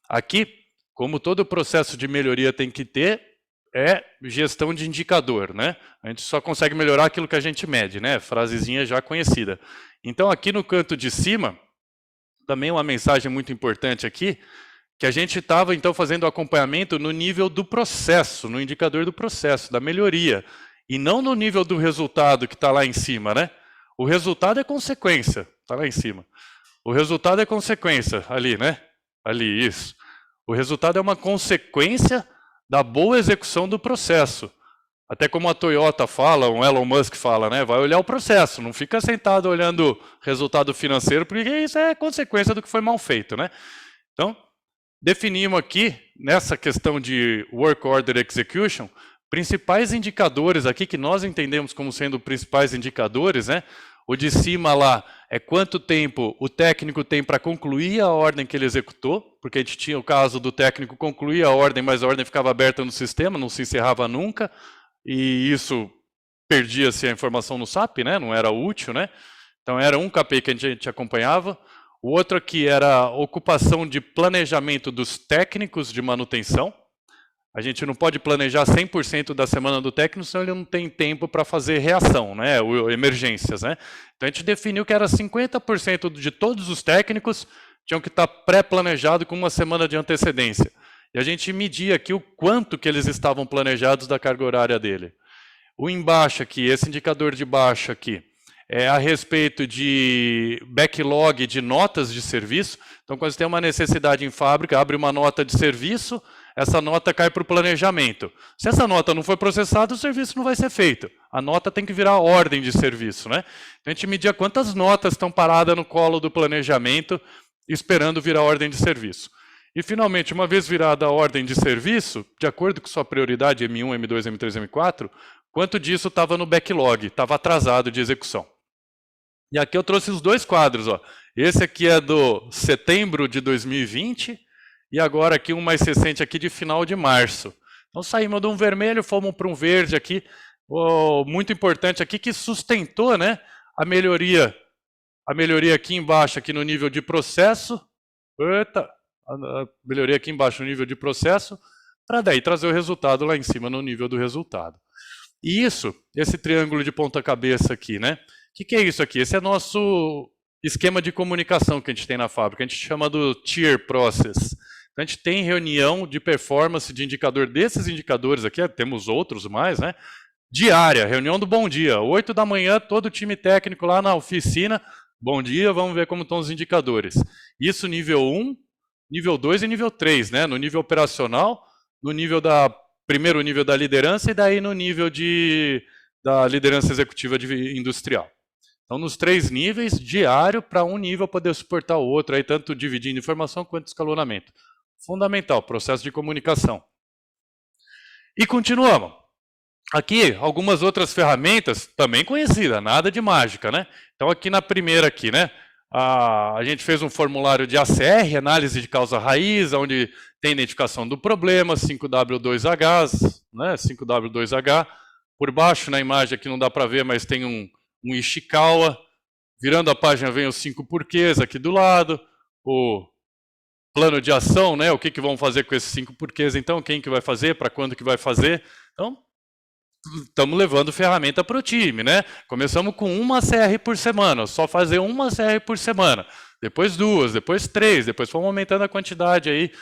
Aqui, como todo processo de melhoria tem que ter, é gestão de indicador, né? A gente só consegue melhorar aquilo que a gente mede, né? Frasezinha já conhecida. Então, aqui no canto de cima, também uma mensagem muito importante aqui, que a gente estava, então, fazendo acompanhamento no nível do processo, no indicador do processo, da melhoria, e não no nível do resultado que está lá em cima, né? O resultado é consequência, está lá em cima. O resultado é consequência, ali, né? Ali, isso. O resultado é uma consequência da boa execução do processo. Até como a Toyota fala, o Elon Musk fala, né? Vai olhar o processo, não fica sentado olhando resultado financeiro, porque isso é consequência do que foi mal feito, né? Então, definimos aqui, nessa questão de Work Order Execution, principais indicadores aqui que nós entendemos como sendo principais indicadores, né? O de cima lá é quanto tempo o técnico tem para concluir a ordem que ele executou, porque a gente tinha o caso do técnico concluir a ordem, mas a ordem ficava aberta no sistema, não se encerrava nunca, e isso perdia-se a informação no SAP, né? Não era útil, né? Então era um KPI que a gente acompanhava. O outro aqui era a ocupação de planejamento dos técnicos de manutenção. A gente não pode planejar 100% da semana do técnico, senão ele não tem tempo para fazer reação, né? Emergências, né? Então a gente definiu que era 50% de todos os técnicos tinham que estar pré-planejado com uma semana de antecedência. E a gente media aqui o quanto que eles estavam planejados da carga horária dele. O embaixo aqui, esse indicador de baixo aqui, é a respeito de backlog de notas de serviço. Então, quando você tem uma necessidade em fábrica, abre uma nota de serviço, essa nota cai para o planejamento. Se essa nota não for processada, o serviço não vai ser feito. A nota tem que virar ordem de serviço, né? Então, a gente media quantas notas estão paradas no colo do planejamento, esperando virar ordem de serviço. E, finalmente, uma vez virada a ordem de serviço, de acordo com sua prioridade M1, M2, M3, M4, quanto disso estava no backlog, estava atrasado de execução. E aqui eu trouxe os dois quadros, ó. Esse aqui é do setembro de 2020 e agora aqui um mais recente aqui de final de março. Então saímos de um vermelho, fomos para um verde aqui, muito importante aqui que sustentou, né, a melhoria aqui embaixo aqui no nível de processo. A melhoria aqui embaixo no nível de processo, para daí trazer o resultado lá em cima no nível do resultado. E isso, esse triângulo de ponta cabeça aqui, né? O que é isso aqui? Esse é nosso esquema de comunicação que a gente tem na fábrica. A gente chama do Tier Process. Então, a gente tem reunião de performance de indicador desses indicadores aqui, temos outros mais, né? Diária, reunião do bom dia. 8 da manhã, todo o time técnico lá na oficina. Bom dia, vamos ver como estão os indicadores. Isso nível 1, nível 2 e nível 3, né? No nível operacional, no nível primeiro nível da liderança e daí no nível da liderança executiva industrial. Então, nos 3 níveis, diário, para um nível poder suportar o outro, aí, tanto dividindo informação quanto escalonamento. Fundamental, processo de comunicação. E continuamos. Aqui, algumas outras ferramentas, também conhecidas, nada de mágica, né? Então, aqui na primeira, aqui, né? A gente fez um formulário de ACR, análise de causa raiz, onde tem identificação do problema, 5W2H, né? 5W2H. Por baixo, na imagem aqui não dá para ver, mas tem um Ishikawa. Virando a página vem os 5 porquês aqui do lado. O plano de ação, né? O que vão fazer com esses 5 porquês, então, quem que vai fazer, para quando que vai fazer. Então, estamos levando ferramenta para o time, né? Começamos com uma CR por semana, só fazer uma CR por semana. Depois 2, depois 3, depois fomos aumentando a quantidade aí.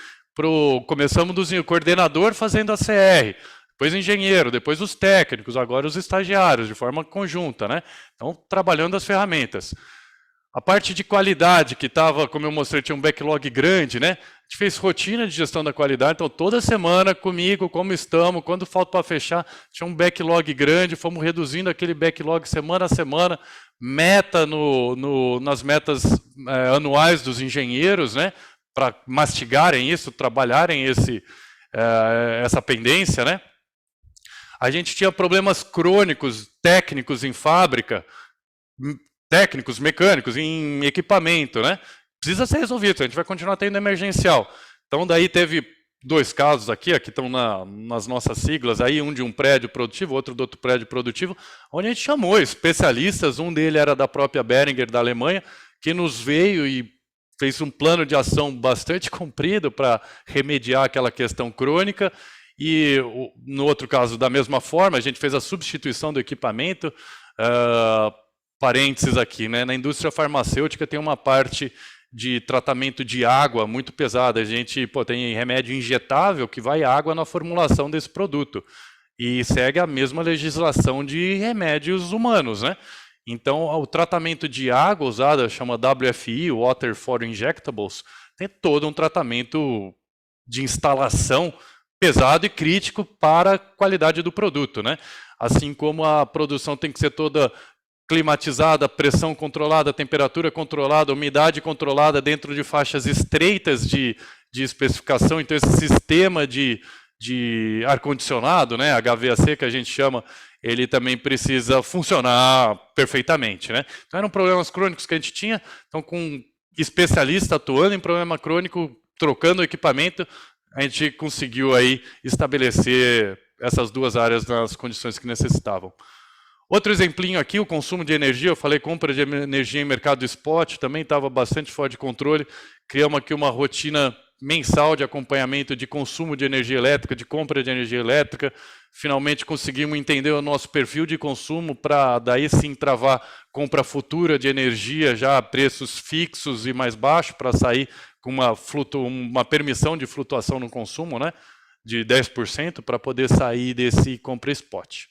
Começamos do coordenador fazendo a CR, depois engenheiro, depois os técnicos, agora os estagiários, de forma conjunta, né? Então, trabalhando as ferramentas. A parte de qualidade, que estava, como eu mostrei, tinha um backlog grande, né? A gente fez rotina de gestão da qualidade, então toda semana comigo, como estamos, quando falta para fechar, tinha um backlog grande, fomos reduzindo aquele backlog semana a semana, meta nas metas anuais dos engenheiros, né? Para mastigarem isso, trabalharem essa pendência, né? A gente tinha problemas crônicos, técnicos em fábrica, técnicos, mecânicos, em equipamento, né? Precisa ser resolvido, a gente vai continuar tendo emergencial. Então, daí teve 2 casos aqui estão nas nossas siglas, aí um de um prédio produtivo, outro do outro prédio produtivo, onde a gente chamou especialistas, um dele era da própria Behringer, da Alemanha, que nos veio e fez um plano de ação bastante comprido para remediar aquela questão crônica, e no outro caso, da mesma forma, a gente fez a substituição do equipamento. Parênteses aqui, né? Na indústria farmacêutica tem uma parte de tratamento de água muito pesada. A gente tem remédio injetável que vai água na formulação desse produto e segue a mesma legislação de remédios humanos, né? Então, o tratamento de água usada, chama WFI, Water for Injectables, tem todo um tratamento de instalação pesado e crítico para a qualidade do produto, né? Assim como a produção tem que ser toda climatizada, pressão controlada, temperatura controlada, umidade controlada dentro de faixas estreitas de especificação. Então, esse sistema de ar-condicionado, né, HVAC que a gente chama, ele também precisa funcionar perfeitamente, né? Então, eram problemas crônicos que a gente tinha. Então, com especialista atuando em problema crônico, trocando o equipamento, a gente conseguiu aí estabelecer essas 2 áreas nas condições que necessitavam. Outro exemplinho aqui, o consumo de energia, eu falei compra de energia em mercado spot, também estava bastante fora de controle. Criamos aqui uma rotina mensal de acompanhamento de consumo de energia elétrica, de compra de energia elétrica. Finalmente conseguimos entender o nosso perfil de consumo para daí sim travar compra futura de energia já a preços fixos e mais baixos, para sair com uma permissão de flutuação no consumo, né, de 10%, para poder sair desse compra spot.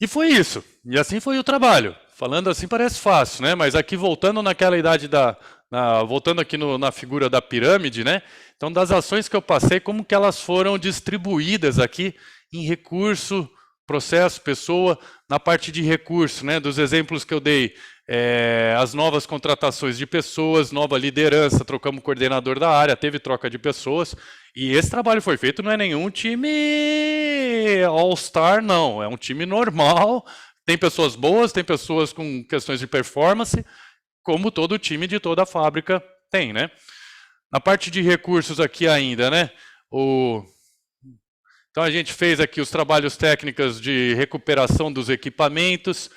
E foi isso, e assim foi o trabalho. Falando assim parece fácil, né? Mas aqui voltando naquela idade voltando aqui na figura da pirâmide, né? Então, das ações que eu passei, como que elas foram distribuídas aqui em recurso, processo, pessoa, na parte de recurso, né? Dos exemplos que eu dei, as novas contratações de pessoas, nova liderança, trocamos coordenador da área, teve troca de pessoas, e esse trabalho foi feito, não é nenhum time all-star, não, é um time normal, tem pessoas boas, tem pessoas com questões de performance, como todo time de toda a fábrica tem, né? Na parte de recursos aqui ainda, né? Então a gente fez aqui os trabalhos técnicos de recuperação dos equipamentos,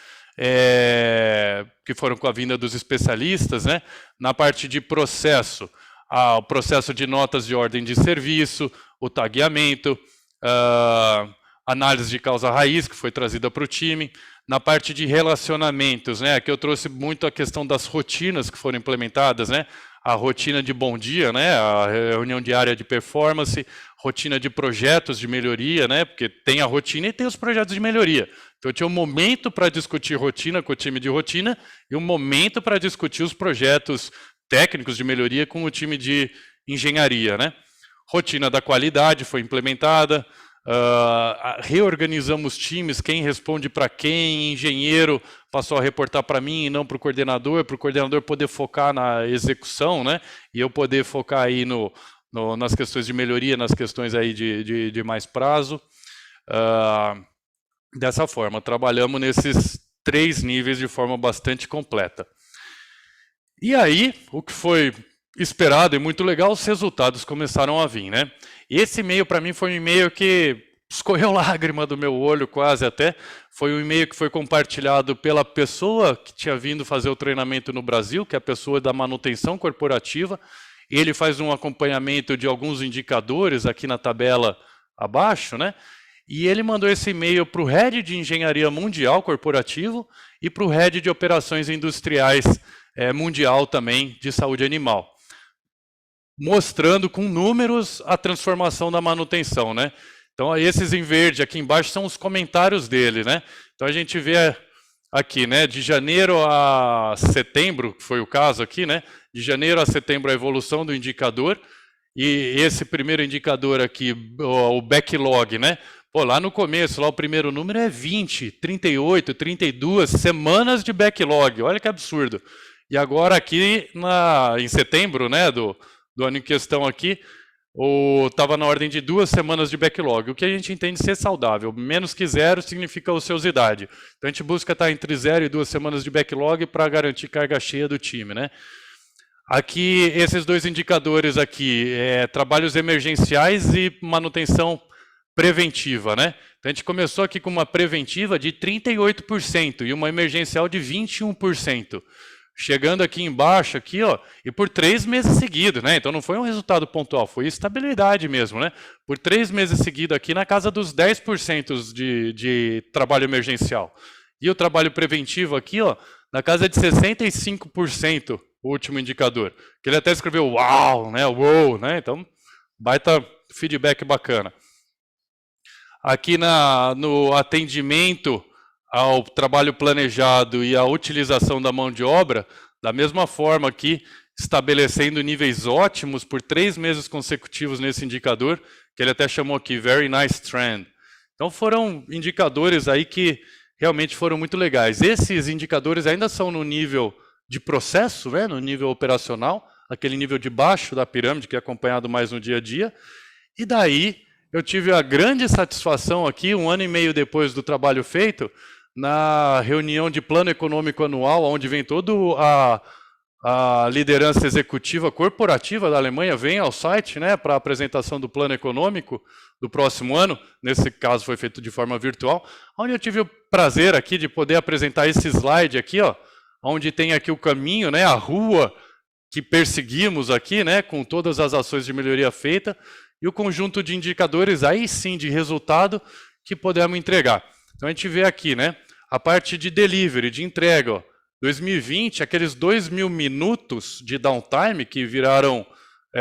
que foram com a vinda dos especialistas, né? Na parte de processo, o processo de notas de ordem de serviço, o tagueamento, análise de causa raiz, que foi trazida para o time. Na parte de relacionamentos, né? Aqui eu trouxe muito a questão das rotinas que foram implementadas, né? A rotina de bom dia, né? A reunião diária de performance, rotina de projetos de melhoria, né? Porque tem a rotina e tem os projetos de melhoria. Então eu tinha um momento para discutir rotina com o time de rotina e um momento para discutir os projetos técnicos de melhoria com o time de engenharia, né? Rotina da qualidade foi implementada, reorganizamos times, quem responde para quem, engenheiro passou a reportar para mim e não para o coordenador poder focar na execução, né? E eu poder focar aí nas questões de melhoria, nas questões aí de mais prazo. Dessa forma, trabalhamos nesses 3 níveis de forma bastante completa. E aí, o que foi esperado e muito legal, os resultados começaram a vir, né? E esse e-mail, para mim, foi um e-mail que escorreu lágrima do meu olho quase até, Foi um e-mail que foi compartilhado pela pessoa que tinha vindo fazer o treinamento no Brasil, que é a pessoa da manutenção corporativa. Ele faz um acompanhamento de alguns indicadores aqui na tabela abaixo, né? E ele mandou esse e-mail para o Head de Engenharia Mundial Corporativo e para o Head de Operações Industriais Mundial também de Saúde Animal, mostrando com números a transformação da manutenção, né? Então, esses em verde aqui embaixo são os comentários dele, né? Então, a gente vê aqui, né, de janeiro a setembro, que foi o caso aqui, né? De janeiro a setembro a evolução do indicador, e esse primeiro indicador aqui, o backlog, né? Pô, lá no começo, lá o primeiro número é 20, 38, 32 semanas de backlog, olha que absurdo. E agora aqui em setembro, né, do ano em questão aqui, estava na ordem de 2 semanas de backlog, o que a gente entende ser saudável. Menos que 0 significa ociosidade. Então a gente busca estar entre 0 e 2 semanas de backlog para garantir carga cheia do time, né? Aqui, esses 2 indicadores aqui, trabalhos emergenciais e manutenção preventiva, né? Então a gente começou aqui com uma preventiva de 38% e uma emergencial de 21%. Chegando aqui embaixo, aqui, ó, e por 3 meses seguidos, né? Então não foi um resultado pontual, foi estabilidade mesmo, né? Por 3 meses seguidos aqui na casa dos 10% de trabalho emergencial. E o trabalho preventivo aqui, ó, na casa de 65%, o último indicador. Que ele até escreveu uau, né? Uou, né? Então, baita feedback bacana. Aqui no atendimento ao trabalho planejado e à utilização da mão de obra, da mesma forma aqui, estabelecendo níveis ótimos por 3 meses consecutivos nesse indicador, que ele até chamou aqui, very nice trend. Então foram indicadores aí que realmente foram muito legais. Esses indicadores ainda são no nível de processo, né, no nível operacional, aquele nível de baixo da pirâmide, que é acompanhado mais no dia a dia, e daí eu tive a grande satisfação aqui, 1 ano e meio depois do trabalho feito, na reunião de plano econômico anual, onde vem toda a liderança executiva corporativa da Alemanha, vem ao site, né, para a apresentação do plano econômico do próximo ano, nesse caso foi feito de forma virtual, onde eu tive o prazer aqui de poder apresentar esse slide aqui, ó, onde tem aqui o caminho, né, a rua que perseguimos aqui, né, com todas as ações de melhoria feita, e o conjunto de indicadores aí sim de resultado que podemos entregar. Então a gente vê aqui, né, a parte de delivery, de entrega, ó, 2020, aqueles 2.000 minutos de downtime que viraram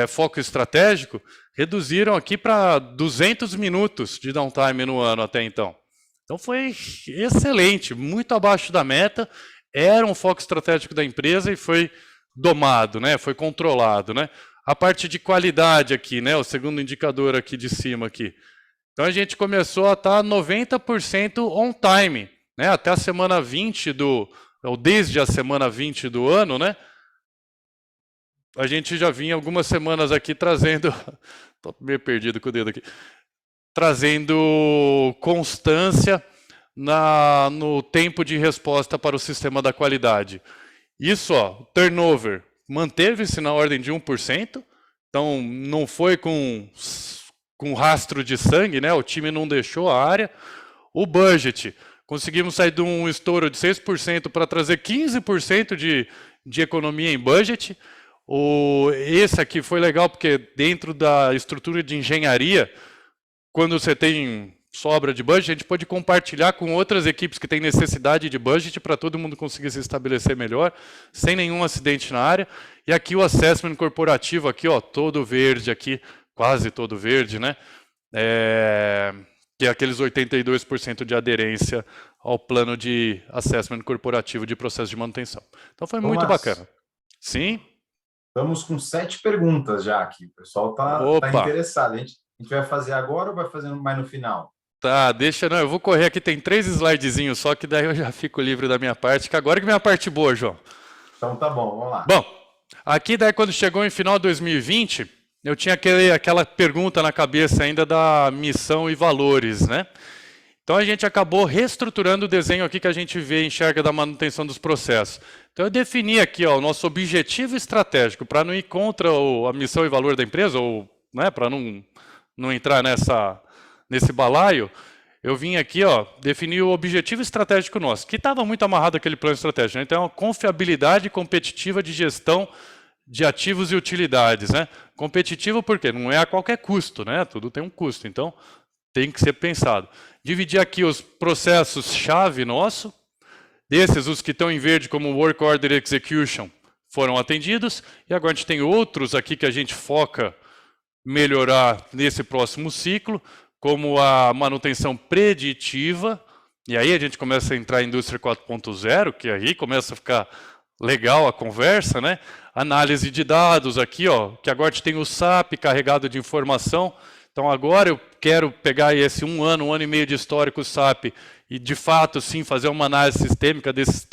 foco estratégico, reduziram aqui para 200 minutos de downtime no ano até então. Então foi excelente, muito abaixo da meta, era um foco estratégico da empresa e foi domado, né, foi controlado, né. A parte de qualidade aqui, né, o segundo indicador aqui de cima aqui. Então a gente começou a estar 90% on time, né? Até a semana 20 ou desde a semana 20 do ano, né? A gente já vinha algumas semanas aqui trazendo, estou meio perdido com o dedo aqui, trazendo constância no tempo de resposta para o sistema da qualidade. Isso, ó, turnover, manteve-se na ordem de 1%, então não foi com rastro de sangue, né? O time não deixou a área. O budget, conseguimos sair de um estouro de 6% para trazer 15% de economia em budget. Esse aqui foi legal porque dentro da estrutura de engenharia, quando você tem sobra de budget, a gente pode compartilhar com outras equipes que têm necessidade de budget para todo mundo conseguir se estabelecer melhor, sem nenhum acidente na área. E aqui o assessment corporativo, aqui, ó, todo verde aqui, quase todo verde, né? Que é aqueles 82% de aderência ao plano de assessment corporativo de processo de manutenção. Então foi muito bacana. Sim? Estamos com 7 perguntas já aqui. O pessoal tá interessado. A gente vai fazer agora ou vai fazer mais no final? Tá, não, eu vou correr aqui, tem 3 slidezinhos só, que daí eu já fico livre da minha parte, que agora que vem a parte boa, João. Então tá bom, vamos lá. Bom, aqui daí quando chegou em final de 2020, eu tinha aquela pergunta na cabeça ainda da missão e valores, né? Então a gente acabou reestruturando o desenho aqui que a gente vê e enxerga da manutenção dos processos. Então eu defini aqui, ó, o nosso objetivo estratégico, para não ir contra a missão e valor da empresa, ou, né, para não entrar nesse balaio, eu vim aqui, ó, definir o objetivo estratégico nosso, que estava muito amarrado àquele plano estratégico, né? Então, é uma confiabilidade competitiva de gestão de ativos e utilidades, né? Competitivo porque não é a qualquer custo, né? Tudo tem um custo, então tem que ser pensado. Dividir aqui os processos-chave nosso, desses, os que estão em verde como Work Order Execution foram atendidos, e agora a gente tem outros aqui que a gente foca melhorar nesse próximo ciclo, como a manutenção preditiva, e aí a gente começa a entrar em indústria 4.0, que aí começa a ficar legal a conversa, né? Análise de dados aqui, ó, que agora a gente tem o SAP carregado de informação. Então agora eu quero pegar esse um ano e meio de histórico SAP e de fato sim fazer uma análise sistêmica desses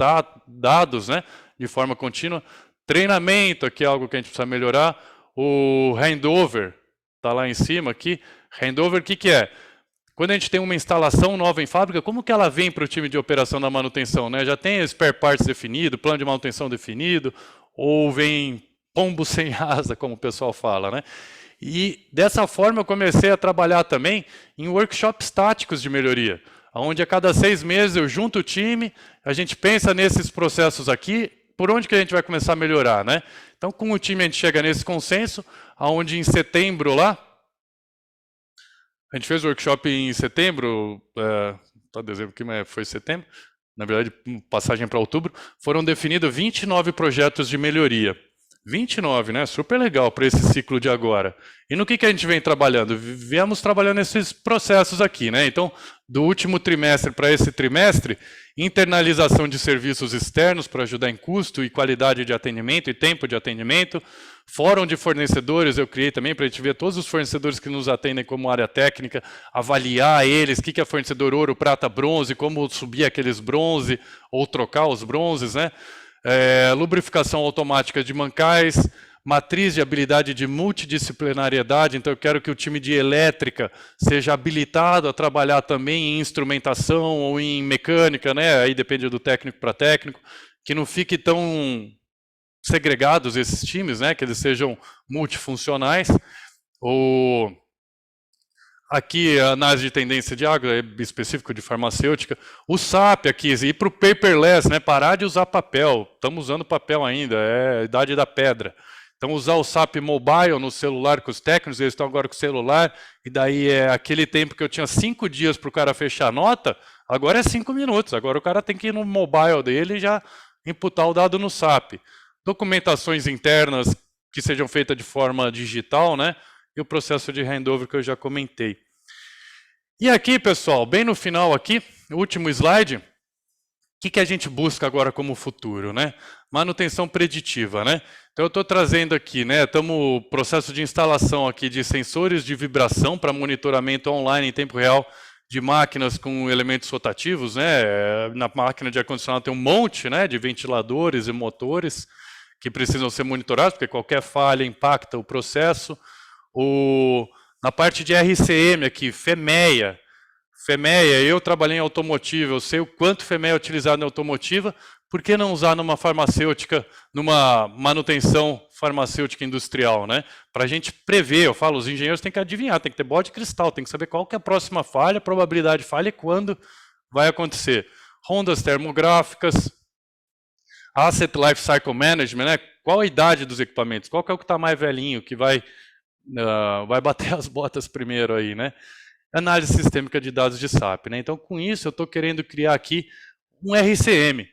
dados, né? De forma contínua. Treinamento aqui é algo que a gente precisa melhorar. O handover está lá em cima aqui. Handover, o que é? Quando a gente tem uma instalação nova em fábrica, como que ela vem para o time de operação da manutenção, né? Já tem spare parts definido, plano de manutenção definido, ou vem pombo sem asa, como o pessoal fala, né? E dessa forma eu comecei a trabalhar também em workshops táticos de melhoria, onde a cada 6 meses eu junto o time, a gente pensa nesses processos aqui, por onde que a gente vai começar a melhorar, né? Então, com o time a gente chega nesse consenso, onde em setembro lá, a gente fez o workshop em setembro, tá dezembro aqui, mas foi setembro, na verdade, passagem para outubro, foram definidos 29 projetos de melhoria. 29, né? Super legal para esse ciclo de agora. E no que a gente vem trabalhando? Viemos trabalhando esses processos aqui, né? Então, do último trimestre para esse trimestre, internalização de serviços externos para ajudar em custo e qualidade de atendimento e tempo de atendimento. Fórum de fornecedores eu criei também para a gente ver todos os fornecedores que nos atendem como área técnica, avaliar eles, o que é fornecedor ouro, prata, bronze, como subir aqueles bronze ou trocar os bronzes, né? Lubrificação automática de mancais, matriz de habilidade de multidisciplinariedade, então eu quero que o time de elétrica seja habilitado a trabalhar também em instrumentação ou em mecânica, né? Aí depende do técnico para técnico, que não fique tão segregados esses times, né? Que eles sejam multifuncionais. Aqui a análise de tendência de água, é específico de farmacêutica. O SAP aqui, ir para o paperless, né? Parar de usar papel. Estamos usando papel ainda, é a idade da pedra. Então, usar o SAP mobile no celular com os técnicos, eles estão agora com o celular, e daí é aquele tempo que eu tinha 5 dias para o cara fechar a nota, agora é 5 minutos. Agora o cara tem que ir no mobile dele e já imputar o dado no SAP. Documentações internas que sejam feitas de forma digital, né? E o processo de handover que eu já comentei. E aqui, pessoal, bem no final aqui, o último slide, o que a gente busca agora como futuro, né? Manutenção preditiva, né? Então eu estou trazendo aqui, né? Estamos processo de instalação aqui de sensores de vibração para monitoramento online em tempo real de máquinas com elementos rotativos, né? Na máquina de ar-condicionado tem um monte, né, de ventiladores e motores que precisam ser monitorados, porque qualquer falha impacta o processo. Na parte de RCM aqui, FEMEA, eu trabalhei em automotiva, eu sei o quanto FEMEA é utilizado na automotiva, por que não usar numa farmacêutica, numa manutenção farmacêutica industrial, né? Para a gente prever, eu falo, os engenheiros têm que adivinhar, tem que ter bola de cristal, tem que saber qual que é a próxima falha, a probabilidade de falha e quando vai acontecer. Rondas termográficas, Asset Life Cycle Management, né? Qual a idade dos equipamentos? Qual que é o que está mais velhinho, que vai bater as botas primeiro aí, né? Análise sistêmica de dados de SAP, né? Então, com isso, eu estou querendo criar aqui um RCM.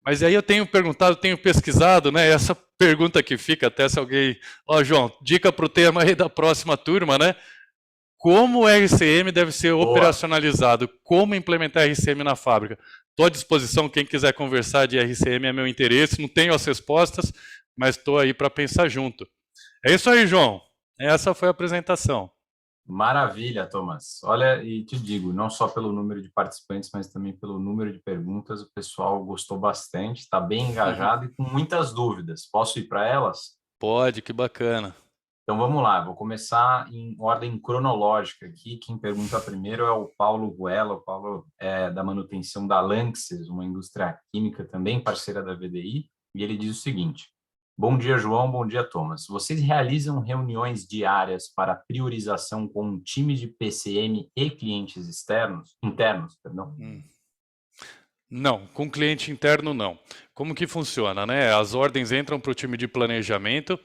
Mas aí eu tenho perguntado, tenho pesquisado, né? Essa pergunta que fica, até se alguém... João, dica para o tema aí da próxima turma, né? Como o RCM deve ser operacionalizado? Como implementar RCM na fábrica? Estou à disposição, quem quiser conversar de RCM é meu interesse, não tenho as respostas, mas estou aí para pensar junto. É isso aí, João. Essa foi a apresentação. Maravilha, Thomas. Olha, e te digo, não só pelo número de participantes, mas também pelo número de perguntas, o pessoal gostou bastante, está bem engajado e com muitas dúvidas. Posso ir para elas? Pode, que bacana. Então vamos lá, vou começar em ordem cronológica aqui. Quem pergunta primeiro é o Paulo Ruela. O Paulo é da manutenção da Lanxess, uma indústria química também parceira da VDI, e ele diz o seguinte: Bom dia, João. Bom dia, Thomas. Vocês realizam reuniões diárias para priorização com um time de PCM e clientes internos, perdão? Não, com cliente interno não. Como que funciona, né? As ordens entram para o time de planejamento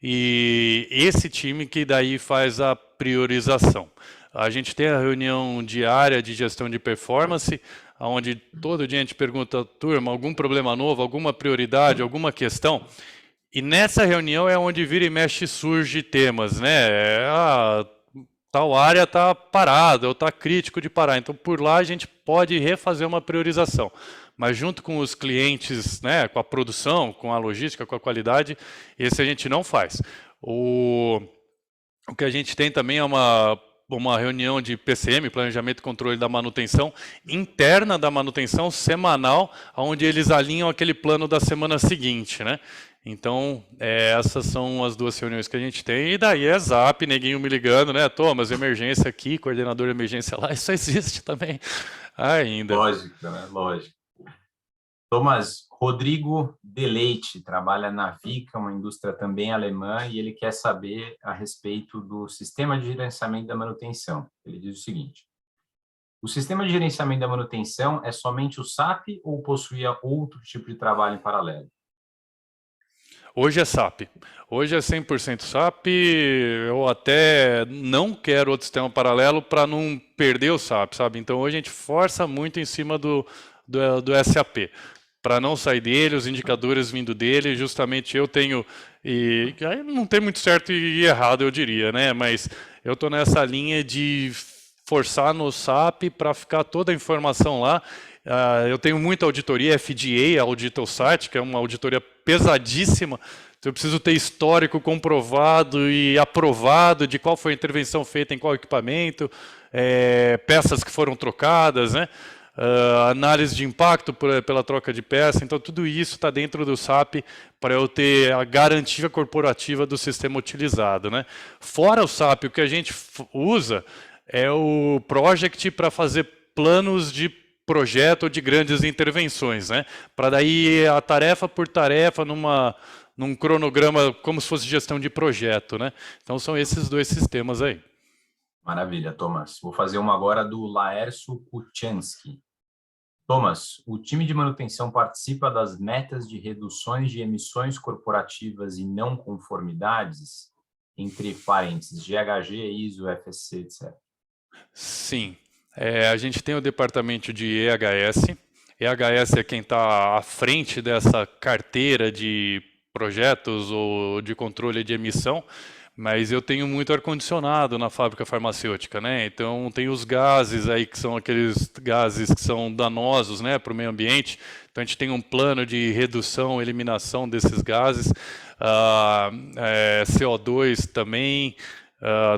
e esse time que daí faz a priorização. A gente tem a reunião diária de gestão de performance, onde todo dia a gente pergunta, turma, algum problema novo, alguma prioridade, alguma questão? E nessa reunião é onde vira e mexe surge temas, né? Tal área está parada ou está crítico de parar. Então, por lá a gente pode refazer uma priorização. Mas junto com os clientes, né, com a produção, com a logística, com a qualidade, esse a gente não faz. O que a gente tem também é uma reunião de PCM, Planejamento e Controle da Manutenção, interna da manutenção, semanal, onde eles alinham aquele plano da semana seguinte, né? Então, essas são as duas reuniões que a gente tem, e daí é zap, neguinho me ligando, né? Thomas, emergência aqui, coordenador de emergência lá, isso existe também ainda. Lógico, né? Lógico. Thomas, Rodrigo Deleite trabalha na Vica, uma indústria também alemã, e ele quer saber a respeito do sistema de gerenciamento da manutenção. Ele diz o seguinte: o sistema de gerenciamento da manutenção é somente o SAP ou possuía outro tipo de trabalho em paralelo? Hoje é SAP. Hoje é 100% SAP. Eu até não quero outro sistema paralelo para não perder o SAP, sabe? Então hoje a gente força muito em cima do SAP. Para não sair dele, os indicadores vindo dele, justamente eu tenho, e aí não tem muito certo e errado, eu diria, né? Mas eu estou nessa linha de forçar no SAP para ficar toda a informação lá. Eu tenho muita auditoria, FDA, audita o site, que é uma auditoria pesadíssima. Então eu preciso ter histórico comprovado e aprovado de qual foi a intervenção feita em qual equipamento, peças que foram trocadas, né? Análise de impacto pela troca de peça. Então tudo isso está dentro do SAP para eu ter a garantia corporativa do sistema utilizado, né? Fora o SAP, o que a gente usa é o Project para fazer planos de projeto ou de grandes intervenções, né? Para daí a tarefa por tarefa num cronograma como se fosse gestão de projeto, né? Então são esses dois sistemas aí. Maravilha, Thomas. Vou fazer uma agora do Laércio Kuchansky. Thomas, o time de manutenção participa das metas de reduções de emissões corporativas e não conformidades, entre parênteses, GHG, ISO, FSC, etc. Sim. A gente tem o departamento de EHS. EHS é quem está à frente dessa carteira de projetos ou de controle de emissão, mas eu tenho muito ar-condicionado na fábrica farmacêutica, né? Então tem os gases aí, que são aqueles gases que são danosos, né, para o meio ambiente. Então a gente tem um plano de redução, eliminação desses gases. CO2 também.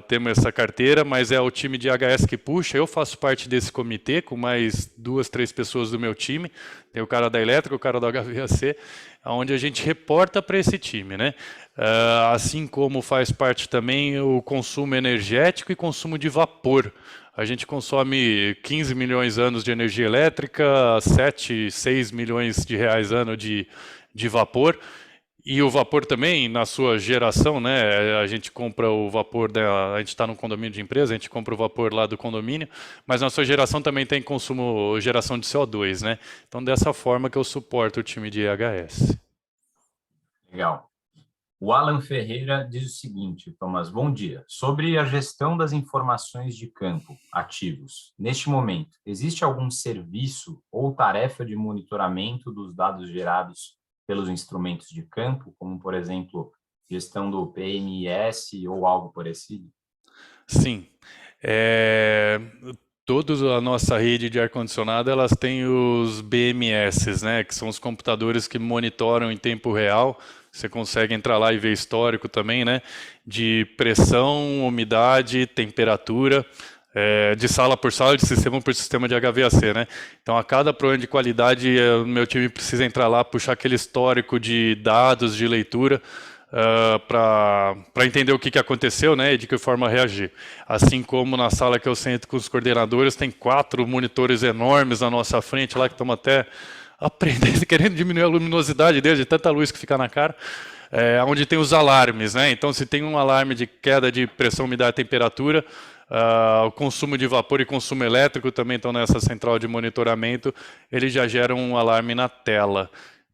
Temos essa carteira, mas é o time de HS que puxa. Eu faço parte desse comitê com mais 2, 3 pessoas do meu time. Tem o cara da elétrica, o cara do HVAC, onde a gente reporta para esse time, né? Assim como faz parte também o consumo energético e consumo de vapor. A gente consome 15 milhões anos de energia elétrica, 7, 6 milhões de reais ano de vapor. E o vapor também, na sua geração, né? A gente compra o vapor, a gente está no condomínio de empresa, a gente compra o vapor lá do condomínio, mas na sua geração também tem geração de CO2, né? Então, dessa forma que eu suporto o time de EHS. Legal. O Alan Ferreira diz o seguinte: Thomas, bom dia. Sobre a gestão das informações de campo, ativos, neste momento, existe algum serviço ou tarefa de monitoramento dos dados gerados pelos instrumentos de campo, como, por exemplo, gestão do PMS ou algo parecido? Sim. Toda a nossa rede de ar-condicionado, elas têm os BMS, né, que são os computadores que monitoram em tempo real. Você consegue entrar lá e ver histórico também, né, de pressão, umidade, temperatura, de sala por sala, de sistema por sistema de HVAC, né? Então, a cada problema de qualidade, o meu time precisa entrar lá, puxar aquele histórico de dados, de leitura, para entender o que aconteceu, né, e de que forma reagir. Assim como na sala que eu sento com os coordenadores, tem 4 monitores enormes na nossa frente lá, que estamos até aprendendo, querendo diminuir a luminosidade deles, de tanta luz que fica na cara. onde tem os alarmes, né? Então, se tem um alarme de queda de pressão, umidade e temperatura, o consumo de vapor e consumo elétrico também estão nessa central de monitoramento, ele já gera um alarme na tela.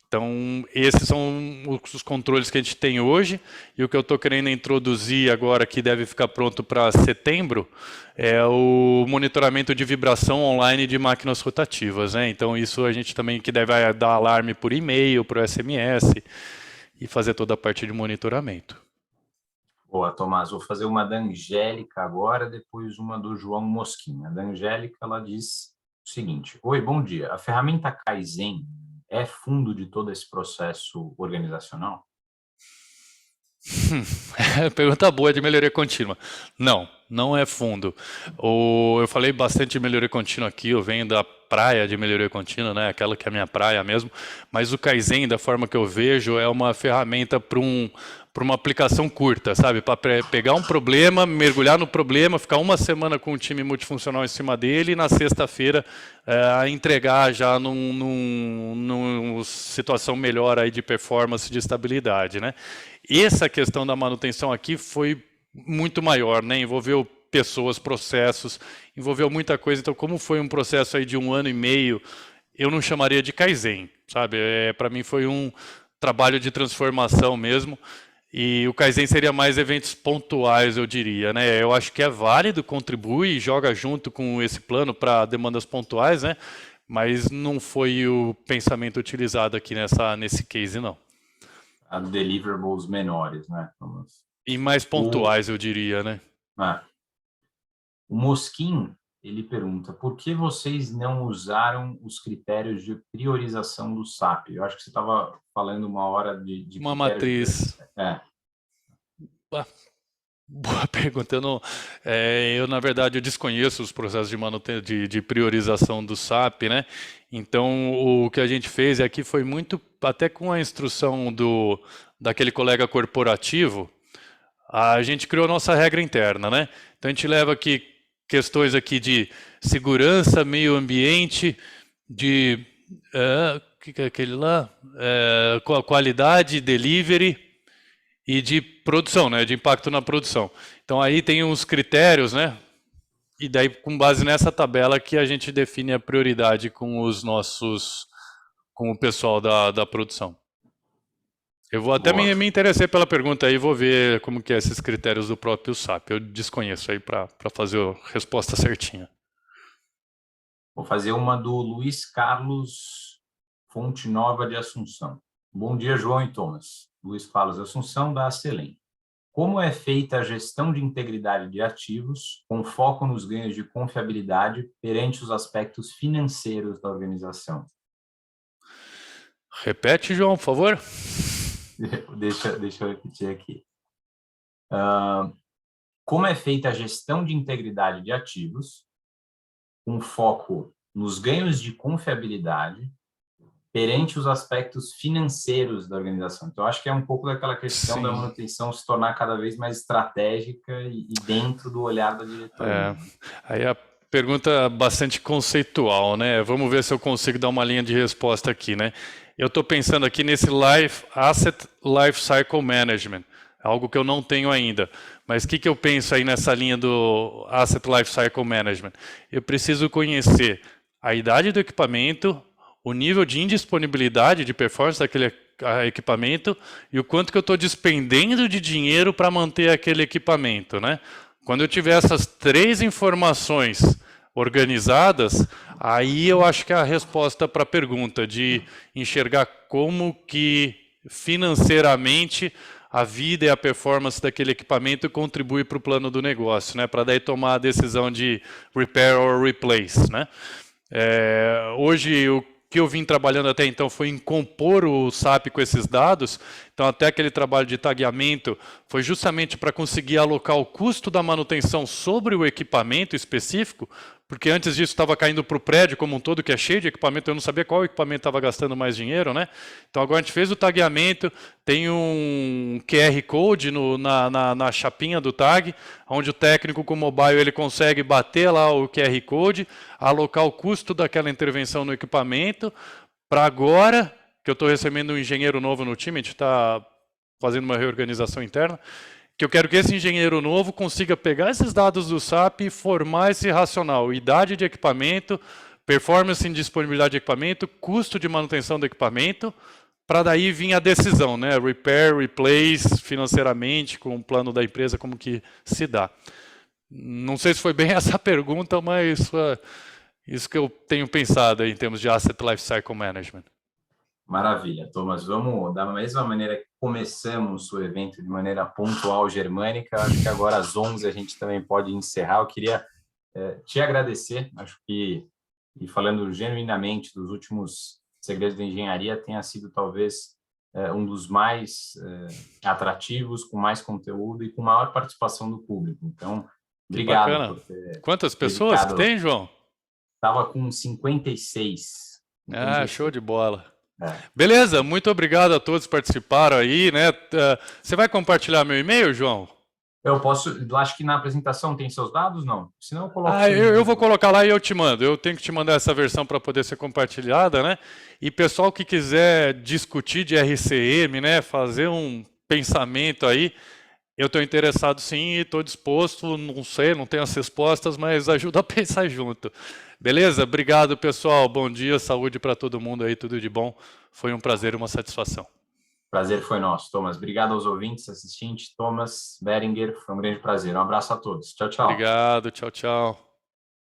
Então, esses são os controles que a gente tem hoje, e o que eu estou querendo introduzir agora, que deve ficar pronto para setembro, é o monitoramento de vibração online de máquinas rotativas, né? Então, isso a gente também que deve dar alarme por e-mail, por SMS, e fazer toda a parte de monitoramento. Boa, Tomás. Vou fazer uma da Angélica agora, depois uma do João Mosquinha. A da Angélica, ela diz o seguinte: oi, bom dia. A ferramenta Kaizen é fundo de todo esse processo organizacional? Pergunta boa de melhoria contínua. Não, não é fundo. Eu falei bastante de melhoria contínua aqui, eu venho da praia de melhoria contínua, né? Aquela que é a minha praia mesmo, mas o Kaizen, da forma que eu vejo, é uma ferramenta para uma aplicação curta, sabe? Para pegar um problema, mergulhar no problema, ficar uma semana com um time multifuncional em cima dele e na sexta-feira entregar já numa situação melhor aí de performance, de estabilidade, né? Essa questão da manutenção aqui foi muito maior, né? Envolveu pessoas, processos, envolveu muita coisa. Então, como foi um processo aí de 1 ano e meio, eu não chamaria de Kaizen, sabe? Para mim foi um trabalho de transformação mesmo. E o Kaizen seria mais eventos pontuais, eu diria, né? Eu acho que é válido, contribui e joga junto com esse plano para demandas pontuais, né? Mas não foi o pensamento utilizado aqui nesse case, não. A deliverables menores, né, Thomas? E mais pontuais, eu diria, né? O Mosquin, ele pergunta, por que vocês não usaram os critérios de priorização do SAP? Eu acho que você estava falando uma hora de uma matriz. Boa pergunta. Eu, na verdade, eu desconheço os processos de priorização do SAP, né? Então, o que a gente fez aqui foi muito, até com a instrução daquele colega corporativo, a gente criou nossa regra interna, né? Então, a gente leva aqui questões aqui de segurança, meio ambiente, de que é aquele lá? Qualidade, delivery e de produção, né, de impacto na produção. Então aí tem uns critérios, né, e daí com base nessa tabela que a gente define a prioridade com com o pessoal da produção. Eu vou até me interessei pela pergunta aí, vou ver como que é esses critérios do próprio SAP. Eu desconheço aí para fazer a resposta certinha. Vou fazer uma do Luiz Carlos Fonte Nova de Assunção. Bom dia, João e Thomas. Luiz Carlos Assunção, da Acelen. Como é feita a gestão de integridade de ativos, com foco nos ganhos de confiabilidade perante os aspectos financeiros da organização? Repete, João, por favor. Deixa eu repetir aqui. Como é feita a gestão de integridade de ativos, com foco nos ganhos de confiabilidade perante os aspectos financeiros da organização. Então, acho que é um pouco daquela questão Sim. da manutenção se tornar cada vez mais estratégica e dentro do olhar da diretoria. Aí a pergunta é bastante conceitual, né? Vamos ver se eu consigo dar uma linha de resposta aqui, né? Eu estou pensando aqui nesse Asset Life Cycle Management, algo que eu não tenho ainda. Mas o que eu penso aí nessa linha do Asset Life Cycle Management? Eu preciso conhecer a idade do equipamento, o nível de indisponibilidade de performance daquele equipamento e o quanto que eu estou despendendo de dinheiro para manter aquele equipamento, né? Quando eu tiver essas 3 informações organizadas, aí eu acho que é a resposta para a pergunta de enxergar como que financeiramente a vida e a performance daquele equipamento contribui para o plano do negócio, né? Para daí tomar a decisão de repair or replace, né? Hoje o que eu vim trabalhando até então foi em compor o SAP com esses dados. Então, até aquele trabalho de tagueamento foi justamente para conseguir alocar o custo da manutenção sobre o equipamento específico, porque antes disso estava caindo para o prédio como um todo, que é cheio de equipamento, eu não sabia qual equipamento estava gastando mais dinheiro, né? Então, agora a gente fez o tagueamento, tem um QR Code na chapinha do tag, onde o técnico com o mobile ele consegue bater lá o QR Code, alocar o custo daquela intervenção no equipamento, para agora, que eu estou recebendo um engenheiro novo no time, a gente está fazendo uma reorganização interna, que eu quero que esse engenheiro novo consiga pegar esses dados do SAP e formar esse racional, idade de equipamento, performance em disponibilidade de equipamento, custo de manutenção do equipamento, para daí vir a decisão, né? Repair, replace, financeiramente, com o plano da empresa, como que se dá. Não sei se foi bem essa pergunta, mas isso que eu tenho pensado aí em termos de Asset Lifecycle Management. Maravilha, Thomas. Vamos, da mesma maneira que começamos o evento de maneira pontual germânica, acho que agora às 11 a gente também pode encerrar. Eu queria te agradecer, acho que, e falando genuinamente dos últimos segredos da engenharia, tenha sido talvez um dos mais atrativos, com mais conteúdo e com maior participação do público. Então, obrigado por ter Quantas pessoas que tem, João? Estava com 56. Ah, show de bola. Beleza, muito obrigado a todos que participaram aí, né? Você vai compartilhar meu e-mail, João? Eu posso, acho que na apresentação tem seus dados, não? Senão eu coloco. Eu vou colocar lá e eu te mando. Eu tenho que te mandar essa versão para poder ser compartilhada, né? E pessoal que quiser discutir de RCM, né? Fazer um pensamento aí, eu estou interessado sim e estou disposto, não sei, não tenho as respostas, mas ajuda a pensar junto. Beleza? Obrigado, pessoal. Bom dia, saúde para todo mundo aí, tudo de bom. Foi um prazer e uma satisfação. Prazer foi nosso, Thomas. Obrigado aos ouvintes, assistentes. Thomas Beringer, foi um grande prazer. Um abraço a todos. Tchau, tchau. Obrigado, tchau, tchau.